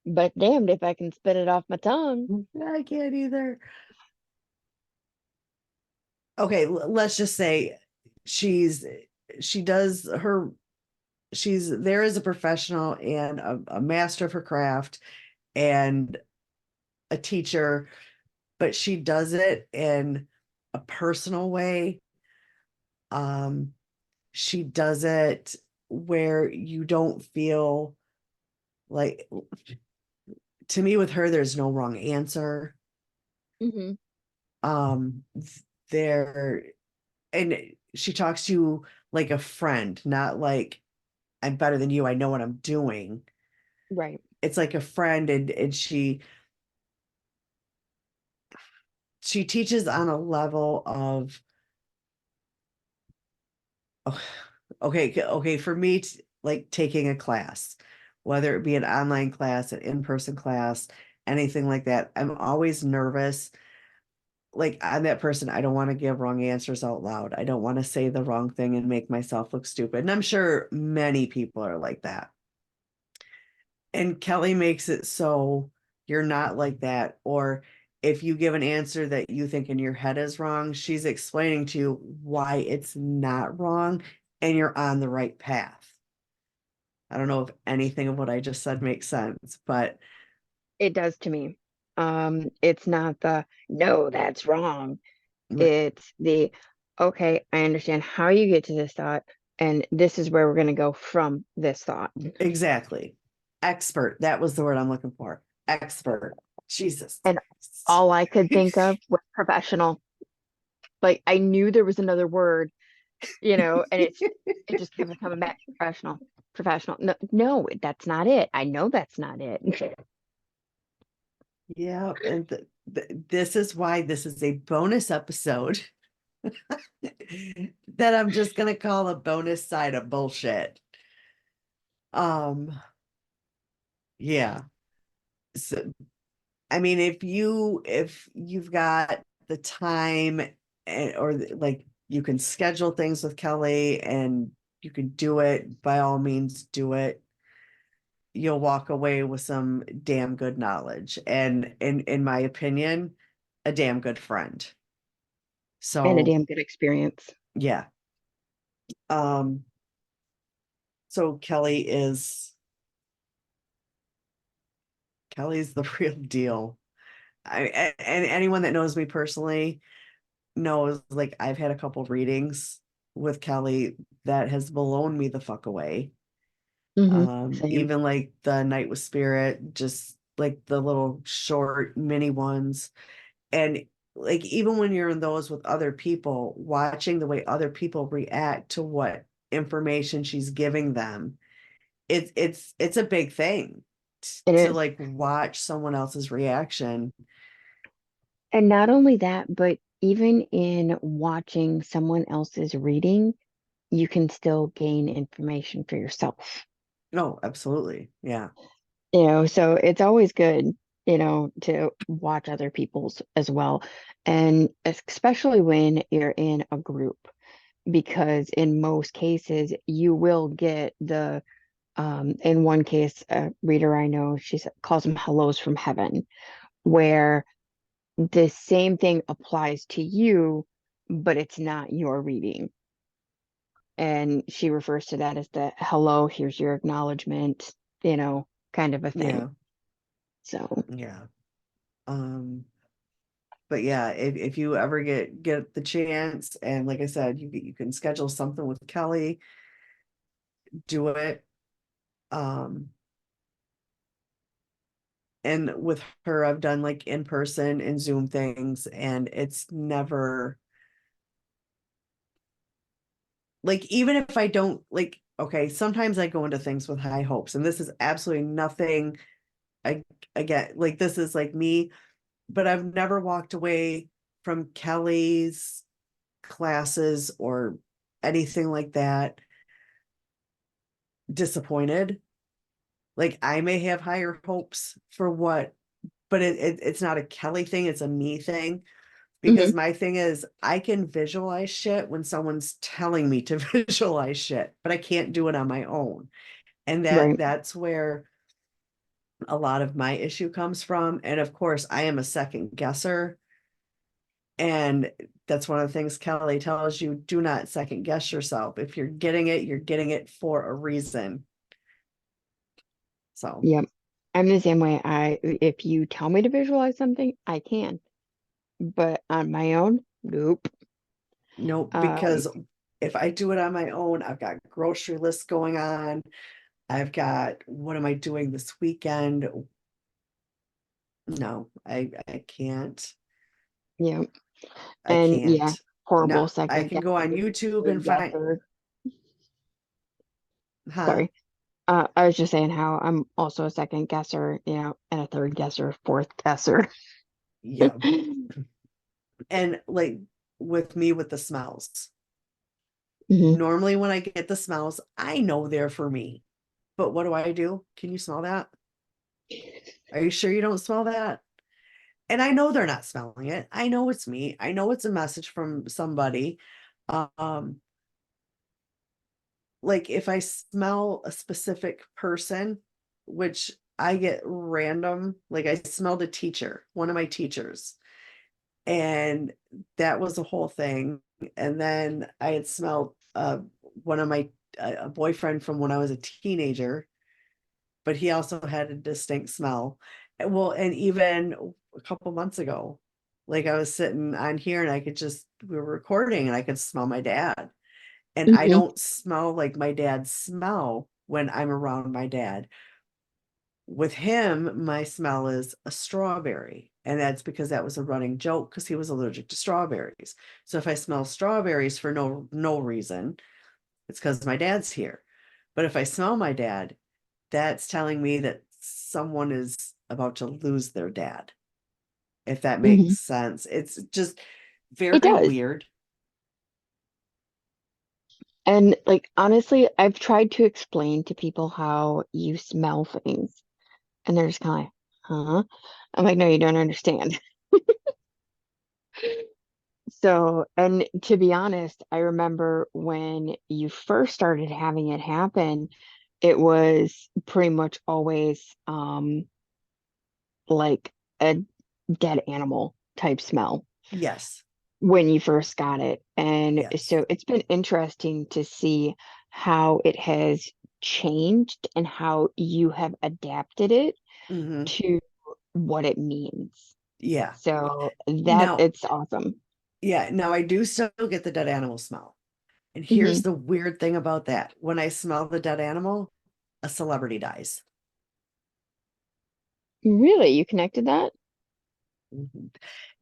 B: but damned if I can spit it off my tongue.
A: I can't either. Okay, let's just say she's she does her she's there as a professional and a master of her craft and a teacher, but she does it in a personal way. Um, she does it where you don't feel like, to me, with her, there's no wrong answer.
B: Hmm.
A: Um, there, and she talks to you like a friend, not like, I'm better than you, I know what I'm doing.
B: Right.
A: It's like a friend, and she teaches on a level of oh, okay, okay, for me, like taking a class, whether it be an online class, an in-person class, anything like that, I'm always nervous. Like I'm that person, I don't want to give wrong answers out loud. I don't want to say the wrong thing and make myself look stupid. And I'm sure many people are like that. And Kelly makes it so you're not like that. Or if you give an answer that you think in your head is wrong, she's explaining to you why it's not wrong and you're on the right path. I don't know if anything of what I just said makes sense, but
B: It does to me. It's not the no, that's wrong. It's the okay, I understand how you get to this thought, and this is where we're going to go from this thought.
A: exactly. Expert. That was the word I'm looking for. Expert. Jesus
B: And
A: Christ.
B: all I could think of was professional. Like I knew there was another word, and it just kept coming back. Professional, professional. No, no, that's not it. I know that's not it.
A: Yeah, and this is why this is a bonus episode that I'm just gonna call a bonus side of bullshit. Um, yeah. So I mean, if you've got the time like you can schedule things with Kelly and you can do it, by all means do it. You'll walk away with some damn good knowledge and in my opinion, a damn good friend.
B: And a
A: So
B: damn good experience.
A: yeah. Um, so Kelly's the real deal. And anyone that knows me personally knows like I've had a couple readings with Kelly that has blown me the fuck away.
B: Same.
A: Even like the Night with Spirit, just like the little short mini ones. And like even when you're in those with other people, watching the way other people react to what information she's giving them, it's a big thing
B: It
A: to
B: is.
A: like watch someone else's reaction.
B: And not only that, but even in watching someone else's reading, you can still gain information for yourself.
A: No, absolutely. Yeah.
B: So it's always good, to watch other people's as well. And especially when you're in a group, because in most cases, you will get in one case, a reader I know, calls them hellos from heaven, where the same thing applies to you, but it's not your reading. And she refers to that as the hello, here's your acknowledgement, kind of a thing.
A: Yeah.
B: So,
A: Yeah. Um, but yeah, if you ever get the chance, and like I said, you can schedule something with Kelly, do it. Um, and with her, I've done like in person and Zoom things, and it's never like even if I don't like okay, sometimes I go into things with high hopes, and this is absolutely nothing I get like this is like me, but I've never walked away from Kelly's classes or anything like that disappointed. Like I may have higher hopes for what, but it's not a Kelly thing, it's a me thing. Because
B: mhm,
A: my thing is I can visualize shit when someone's telling me to visualize shit, but I can't do it on my own. And
B: right.
A: that's where a lot of my issue comes from. And of course, I am a second guesser. And that's one of the things Kelly tells you, do not second guess yourself. If you're getting it for a reason. So
B: Yep. I'm the same way. If you tell me to visualize something, I can, but on my own, nope.
A: no,
B: Um,
A: because if I do it on my own, I've got grocery lists going on. I've got what am I doing this weekend? No, I can't.
B: yeah.
A: I
B: And yeah,
A: can't.
B: horrible
A: No, I
B: second
A: can go on
B: guesser,
A: YouTube
B: third
A: and find,
B: guesser.
A: huh?
B: Sorry. I was just saying how I'm also a second guesser, and a third guesser, fourth guesser.
A: Yeah. And like with me with the smells.
B: Hmm.
A: Normally when I get the smells, I know they're for me. But what do? Can you smell that? Are you sure you don't smell that? And I know they're not smelling it. I know it's me. I know it's a message from somebody. Um, like if I smell a specific person, which I get random, like I smelled a teacher, one of my teachers, and that was a whole thing. And then I had smelled one of my a boyfriend from when I was a teenager, but he also had a distinct smell. Well, and even a couple months ago, like I was sitting on here and I could just, we were recording and I could smell my dad. And I
B: Hmm.
A: don't smell like my dad's smell when I'm around my dad. With him, my smell is a strawberry. And that's because that was a running joke because he was allergic to strawberries. So if I smell strawberries for no reason, it's because my dad's here. But if I smell my dad, that's telling me that someone is about to lose their dad, if that
B: Hmm.
A: makes sense. It's just
B: It
A: very
B: does.
A: weird.
B: And like honestly, I've tried to explain to people how you smell things, and they're just kind of like, huh? I'm like, no, you don't understand. So, and to be honest, I remember when you first started having it happen, it was pretty much always like a dead animal type smell
A: Yes.
B: when you first got it. And
A: Yes.
B: so it's been interesting to see how it has changed and how you have adapted it
A: Hmm.
B: to what it means.
A: Yeah.
B: So that
A: Now,
B: it's awesome.
A: yeah, now I do still get the dead animal smell. And here's
B: Hmm.
A: the weird thing about that. When I smell the dead animal, a celebrity dies.
B: Really, you connected that?
A: Mhm.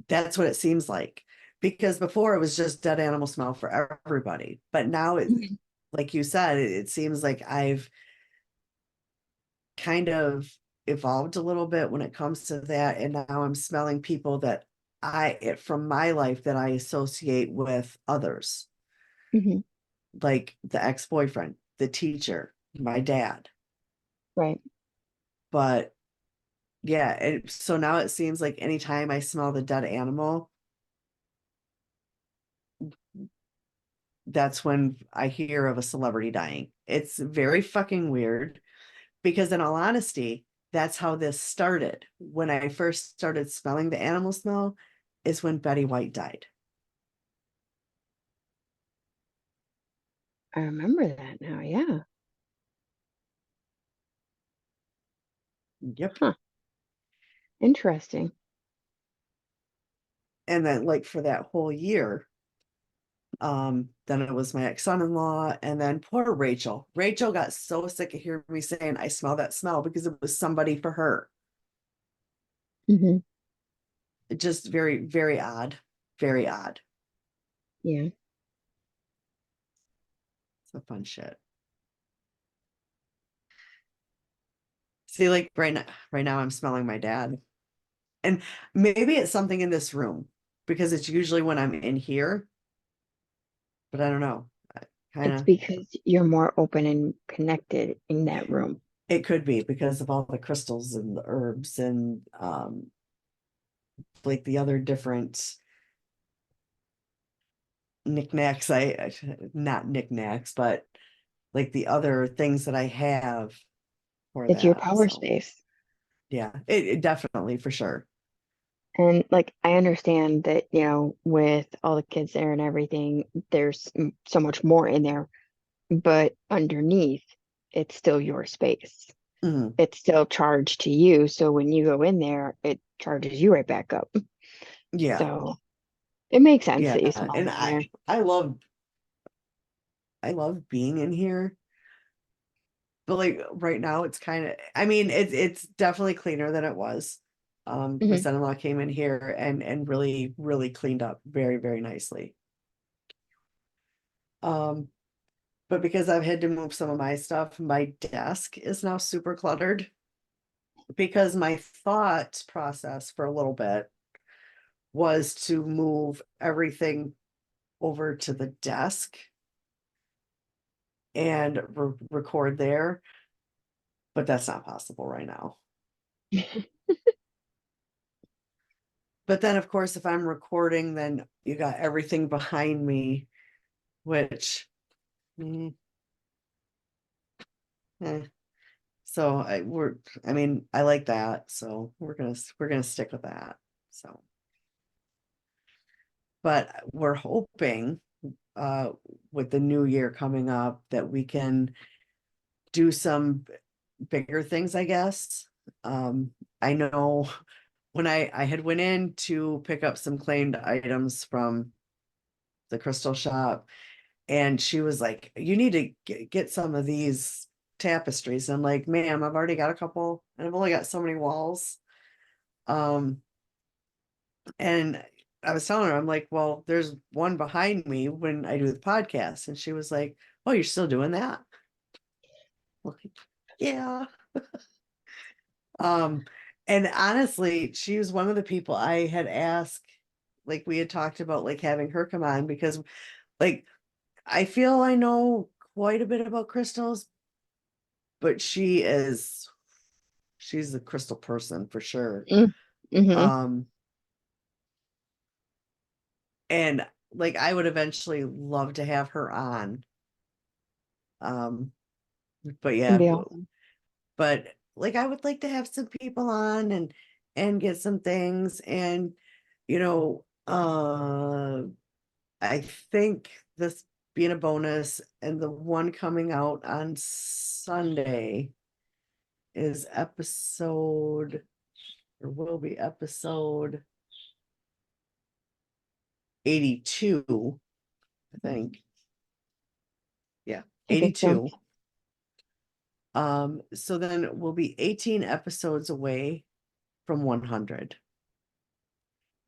A: That's what it seems like. Because before it was just dead animal smell for everybody. But now it,
B: Mhm.
A: like you said, it seems like I've kind of evolved a little bit when it comes to that. And now I'm smelling people that from my life that I associate with others,
B: Hmm.
A: like the ex-boyfriend, the teacher, my dad.
B: Right.
A: But yeah, so now it seems like anytime I smell the dead animal, that's when I hear of a celebrity dying. It's very fucking weird because, in all honesty, that's how this started. When I first started smelling the animal smell, is when Betty White died.
B: I remember that now. Yeah.
A: Yep.
B: Huh. Interesting.
A: And then, like, for that whole year, then it was my ex-son-in-law, and then poor Rachel. Rachel got so sick of hearing me saying I smell that smell because it was somebody for her.
B: Hmm.
A: Just very, very odd. Very odd.
B: Yeah.
A: Some fun shit. See, like right now I'm smelling my dad. And maybe it's something in this room because it's usually when I'm in here, but I don't know. Kind
B: It's
A: of
B: because you're more open and connected in that room.
A: it could be because of all the crystals and the herbs and like the other different knickknacks not knickknacks, but like the other things that I have for
B: It's your
A: that.
B: power
A: So
B: space.
A: yeah, it definitely for sure.
B: And like I understand that, with all the kids there and everything, there's so much more in there, but underneath, it's still your space.
A: Mhm.
B: It's still charged to you. So when you go in there, it charges you right back up.
A: Yeah.
B: So it makes sense
A: Yeah.
B: that you smell
A: And
B: it in there.
A: I love being in here. But like right now it's kind of, I mean, it's definitely cleaner than it was. My
B: Hmm.
A: son-in-law came in here and really, really cleaned up very, very nicely. Um, but because I've had to move some of my stuff, my desk is now super cluttered because my thought process for a little bit was to move everything over to the desk and record there, but that's not possible right now. But then, of course, if I'm recording, then you got everything behind me, which, mm, eh. So I mean, I like that. So we're gonna stick with that. So, but we're hoping, uh, with the new year coming up, that we can do some bigger things, I guess. I know when I had went in to pick up some claimed items from the crystal shop, and she was like, you need to get some of these tapestries. I'm like, ma'am, I've already got a couple and I've only got so many walls. Um, and I was telling her, I'm like, well, there's one behind me when I do the podcast. And she was like, oh, you're still doing that? I'm like, yeah. Um, and honestly, she was one of the people I had asked, like we had talked about like having her come on, because like I feel I know quite a bit about crystals, but she's a crystal person for sure.
B: Mm-hmm.
A: Um, and like I would eventually love to have her on. Um, but
B: Can
A: yeah,
B: be awesome.
A: but like I would like to have some people on and get some things, and you know, I think this being a bonus, and the one coming out on Sunday is episode, or will be episode 82, I think. Yeah,
B: I think so.
A: 82. So then we'll be 18 episodes away from 100.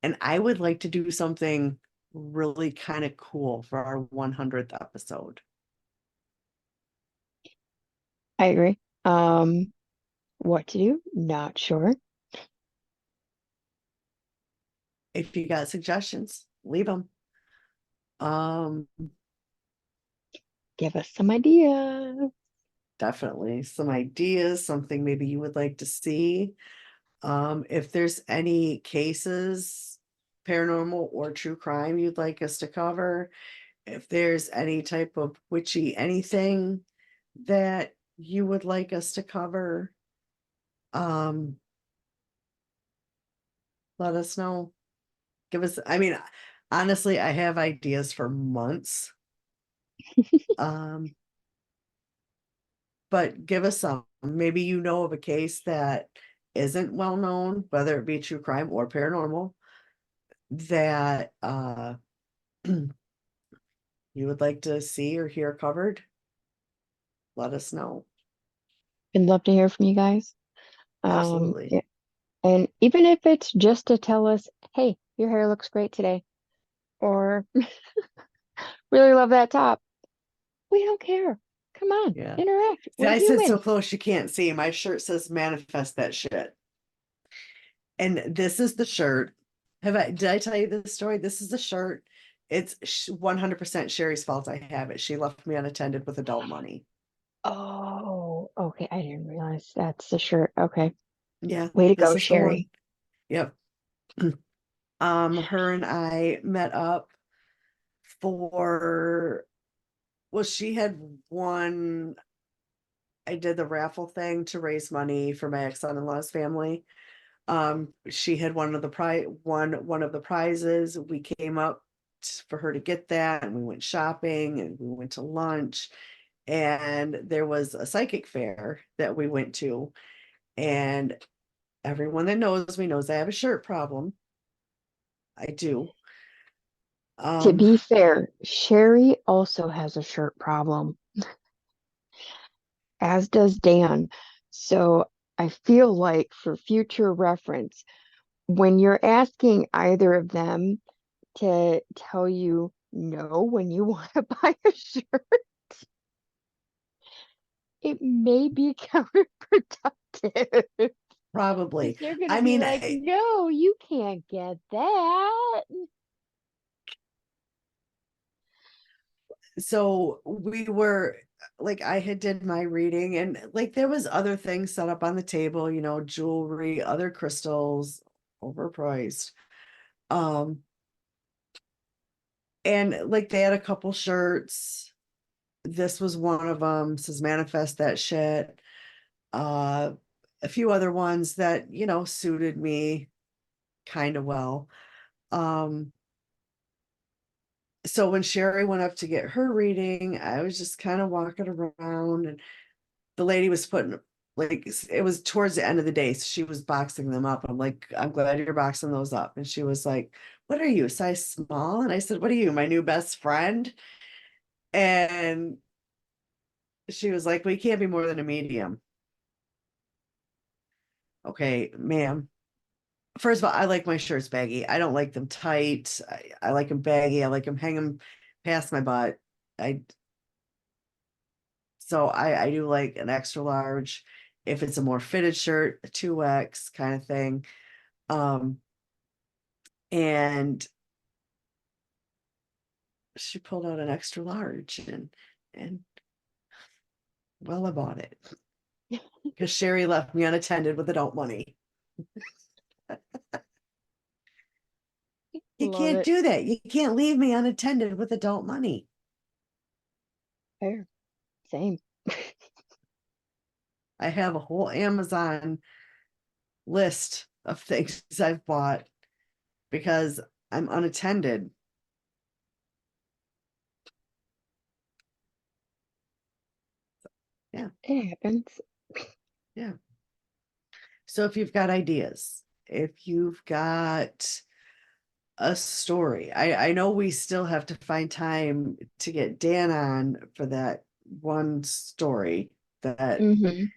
A: And I would like to do something really kind of cool for our 100th episode.
B: I agree. What to do? Not sure.
A: If you got suggestions, leave them. Um,
B: Give us some ideas.
A: Definitely some ideas, something maybe you would like to see. If there's any cases, paranormal or true crime, you'd like us to cover, if there's any type of witchy anything that you would like us to cover, um, let us know. Give us, I mean, honestly, I have ideas for months. Um, but give us some. Maybe you know of a case that isn't well known, whether it be true crime or paranormal, that you would like to see or hear covered. Let us know.
B: I'd love to hear from you guys.
A: Absolutely.
B: Yeah, and even if it's just to tell us, hey, your hair looks great today, or really love that top. We don't care. Come on,
A: Yeah.
B: interact.
A: See,
B: We're
A: I sit so
B: human.
A: close you can't see. My shirt says manifest that shit. And this is the shirt. Did I tell you this story? This is the shirt. It's 100% Sherry's fault I have it. She left me unattended with adult money.
B: Oh, okay. I didn't realize that's the shirt. Okay.
A: Yeah,
B: Way to
A: this
B: go,
A: is the one.
B: Sherry.
A: Yep. Her and I met up for, well, she had won, I did the raffle thing to raise money for my ex-son-in-law's family. She had one of the prizes. We came up for her to get that, and we went shopping and we went to lunch, and there was a psychic fair that we went to, and everyone that knows me knows I have a shirt problem. I do.
B: To
A: Um,
B: be fair, Sherry also has a shirt problem, as does Dan. So I feel like for future reference, when you're asking either of them to tell you no when you want to buy a shirt, it may be counterproductive. Because
A: Probably.
B: they're going to
A: I
B: be
A: mean,
B: like, no, you can't get that.
A: so we were, like I had did my reading, and like there was other things set up on the table, you know, jewelry, other crystals, overpriced. Um, and like they had a couple shirts. This was one of them, says manifest that shit. Uh, a few other ones that, you know, suited me kind of well. Um, so when Sherry went up to get her reading, I was just kind of walking around, and the lady was putting, like, it was towards the end of the day, so she was boxing them up. I'm like, I'm glad you're boxing those up. And she was like, what are you, size small? And I said, what are you, my new best friend? And she was like, well, you can't be more than a medium. Okay, ma'am. First of all, I like my shirts baggy. I don't like them tight. I like them baggy. I like them hanging past my butt. I So I do like an extra large. If it's a more fitted shirt, a 2X kind of thing. Um, and she pulled out an extra large, and well, I bought it because Sherry left me unattended with adult money. You
B: Love
A: can't
B: it.
A: do that. You can't leave me unattended with adult money.
B: Fair. Same.
A: I have a whole Amazon list of things I've bought because I'm unattended. Yeah,
B: It happens.
A: yeah. So if you've got ideas, if you've got a story, I know we still have to find time to get Dan on for that one story that
B: Hmm.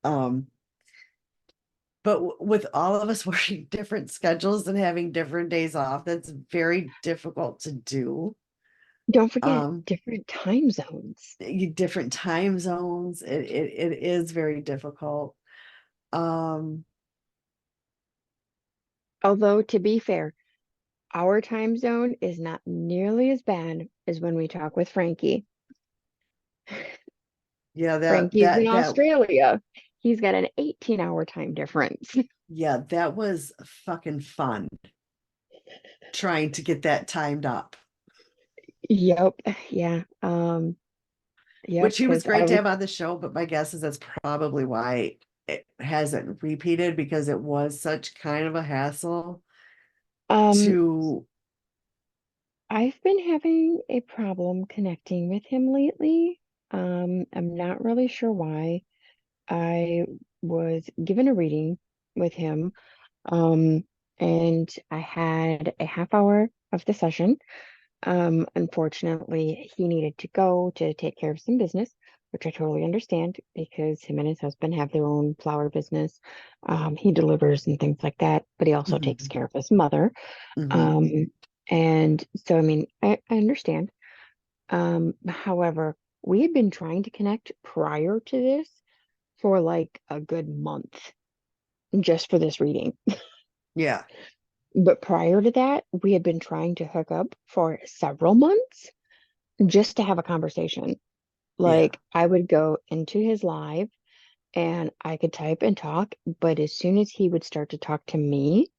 A: um but with all of us working different schedules and having different days off, that's very difficult to do.
B: Don't forget
A: Um
B: different time zones.
A: different time zones, it is very difficult. Um
B: Although, to be fair, our time zone is not nearly as bad as when we talk with Frankie.
A: yeah,
B: Frankie's in Australia. He's got an 18-hour time difference.
A: yeah, that was fucking fun trying to get that timed up.
B: Yep. Yeah. Yep.
A: Which he was
B: Because I
A: great to
B: was,
A: have on the show, but my guess is that's probably why it hasn't repeated, because it was such kind of a hassle
B: um,
A: to,
B: I've been having a problem connecting with him lately. I'm not really sure why. I was given a reading with him, um, and I had a half hour of the session. Unfortunately, he needed to go to take care of some business, which I totally understand because him and his husband have their own flower business. He delivers and things like that, but he also takes
A: mhm,
B: care of his mother.
A: mhm,
B: Um, and so, I mean, I understand. However, we had been trying to connect prior to this for like a good month just for this reading.
A: yeah,
B: But prior to that, we had been trying to hook up for several months just to have a conversation.
A: yeah,
B: Like I would go into his live and I could type and talk, but as soon as he would start to talk to me,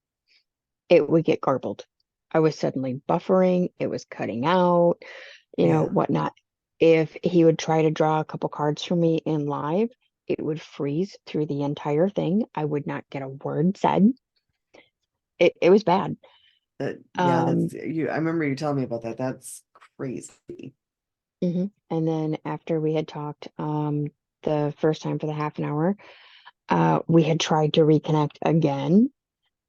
B: it would get garbled. I was suddenly buffering, it was cutting out,
A: yeah.
B: whatnot. If he would try to draw a couple cards for me in live, it would freeze through the entire thing. I would not get a word said. It was bad.
A: Yeah,
B: Um,
A: that's you. I remember you telling me about that. That's crazy.
B: and then after we had talked, the first time for the half an hour, we had tried to reconnect again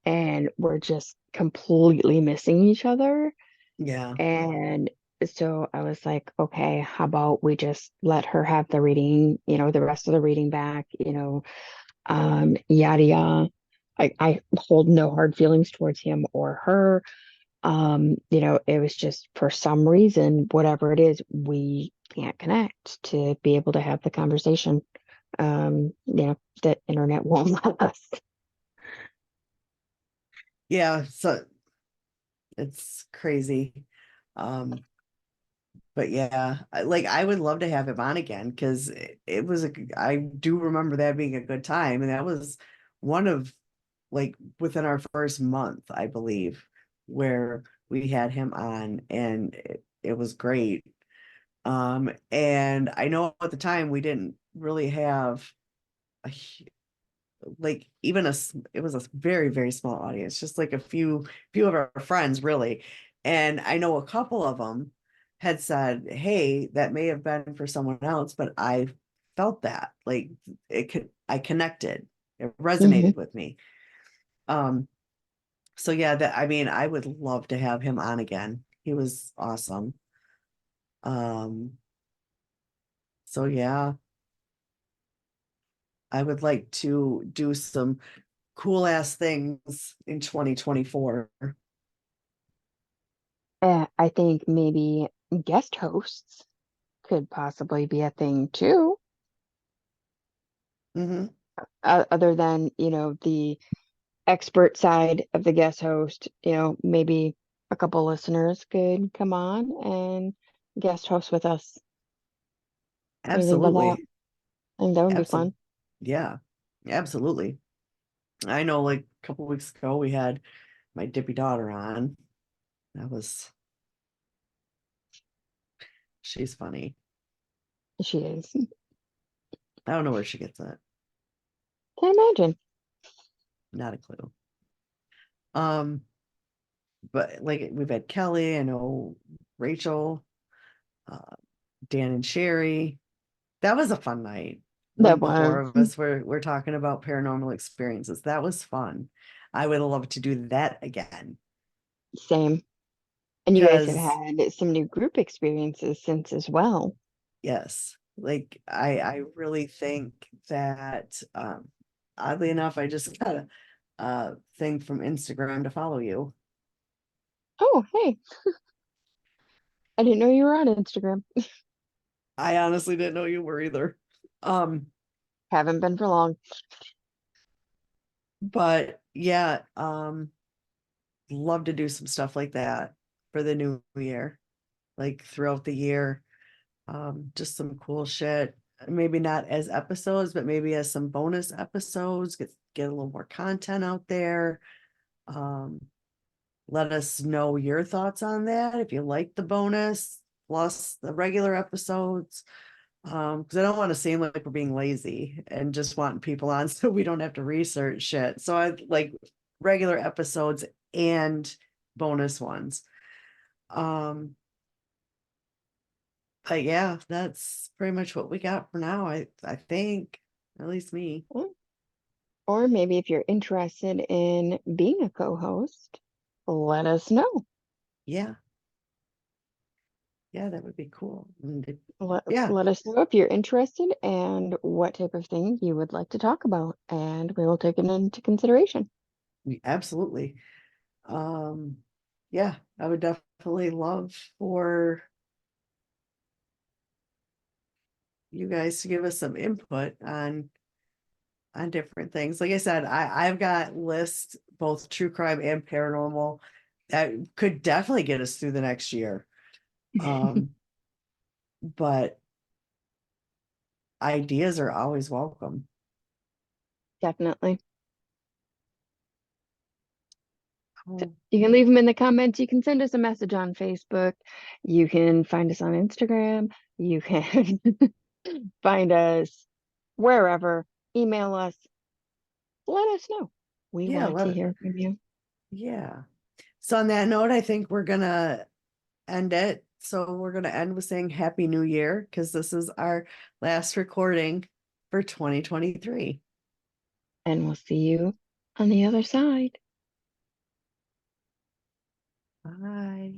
B: and we're just completely missing each other.
A: Yeah,
B: And so I was like, okay, how about we just let her have the reading, the rest of the reading back, yada yada. I hold no hard feelings towards him or her. It was just for some reason, whatever it is, we can't connect to be able to have the conversation. The internet won't let us.
A: yeah. So it's crazy. Um, But yeah, like I would love to have him on again because it was I do remember that being a good time, and that was one of like within our first month, I believe, where we had him on, and it was great. And I know at the time we didn't really have a like even it was a very very small audience, just like a few of our friends really. And I know a couple of them had said, hey, that may have been for someone else, but I felt that like I connected, it
B: Hmm.
A: resonated with me. um so yeah, that I mean I would love to have him on again. He was awesome. um so yeah, I would like to do some cool ass things in 2024.
B: I think maybe guest hosts could possibly be a thing too,
A: Hmm.
B: other than, the expert side of the guest host, maybe a couple listeners could come on and guest host with us. What do you think about that?
A: Absolutely.
B: I think that would be
A: Absolutely.
B: fun.
A: Yeah, absolutely. I know like a couple weeks ago we had my dippy daughter on. That was, she's funny.
B: She is.
A: I don't know where she gets it.
B: Can't imagine.
A: Not a clue. Um, but like we've had Kelly, I know Rachel, uh, Dan and Sherry. That was a fun night
B: That
A: when the four
B: was
A: of us were talking about paranormal experiences. That was fun. I would love to do that again.
B: same. And you guys have
A: Because
B: had some new group experiences since as well.
A: yes, like I really think that oddly enough, I just got a thing from Instagram to follow you.
B: Oh, hey, I didn't know you were on Instagram.
A: I honestly didn't know you were either. Um,
B: Haven't been for long.
A: but yeah, love to do some stuff like that for the new year, like throughout the year. Just some cool shit. Maybe not as episodes, but maybe as some bonus episodes, get a little more content out there. Um, Let us know your thoughts on that if you like the bonus plus the regular episodes. Because I don't want to seem like we're being lazy and just wanting people on so we don't have to research shit. So I like regular episodes and bonus ones. Um, but yeah, that's pretty much what we got for now. I think, at least me.
B: Mm. Or maybe if you're interested in being a co-host, let us know.
A: Yeah, yeah, that would be cool.
B: Let,
A: Yeah,
B: let us know if you're interested and what type of thing you would like to talk about, and we will take it into consideration.
A: absolutely. Um, yeah, I would definitely love for you guys to give us some input on different things. Like I said, I've got lists both true crime and paranormal that could definitely get us through the next year. Um, but ideas are always welcome.
B: Definitely.
A: Oh,
B: You can leave them in the comments. You can send us a message on Facebook. You can find us on Instagram. You can find us wherever. Email us. Let us know. We
A: yeah,
B: want to hear from you.
A: yeah. So on that note, I think we're gonna end it. So we're gonna end with saying Happy New Year because this is our last recording for 2023.
B: And we'll see you on the other side.
A: Bye.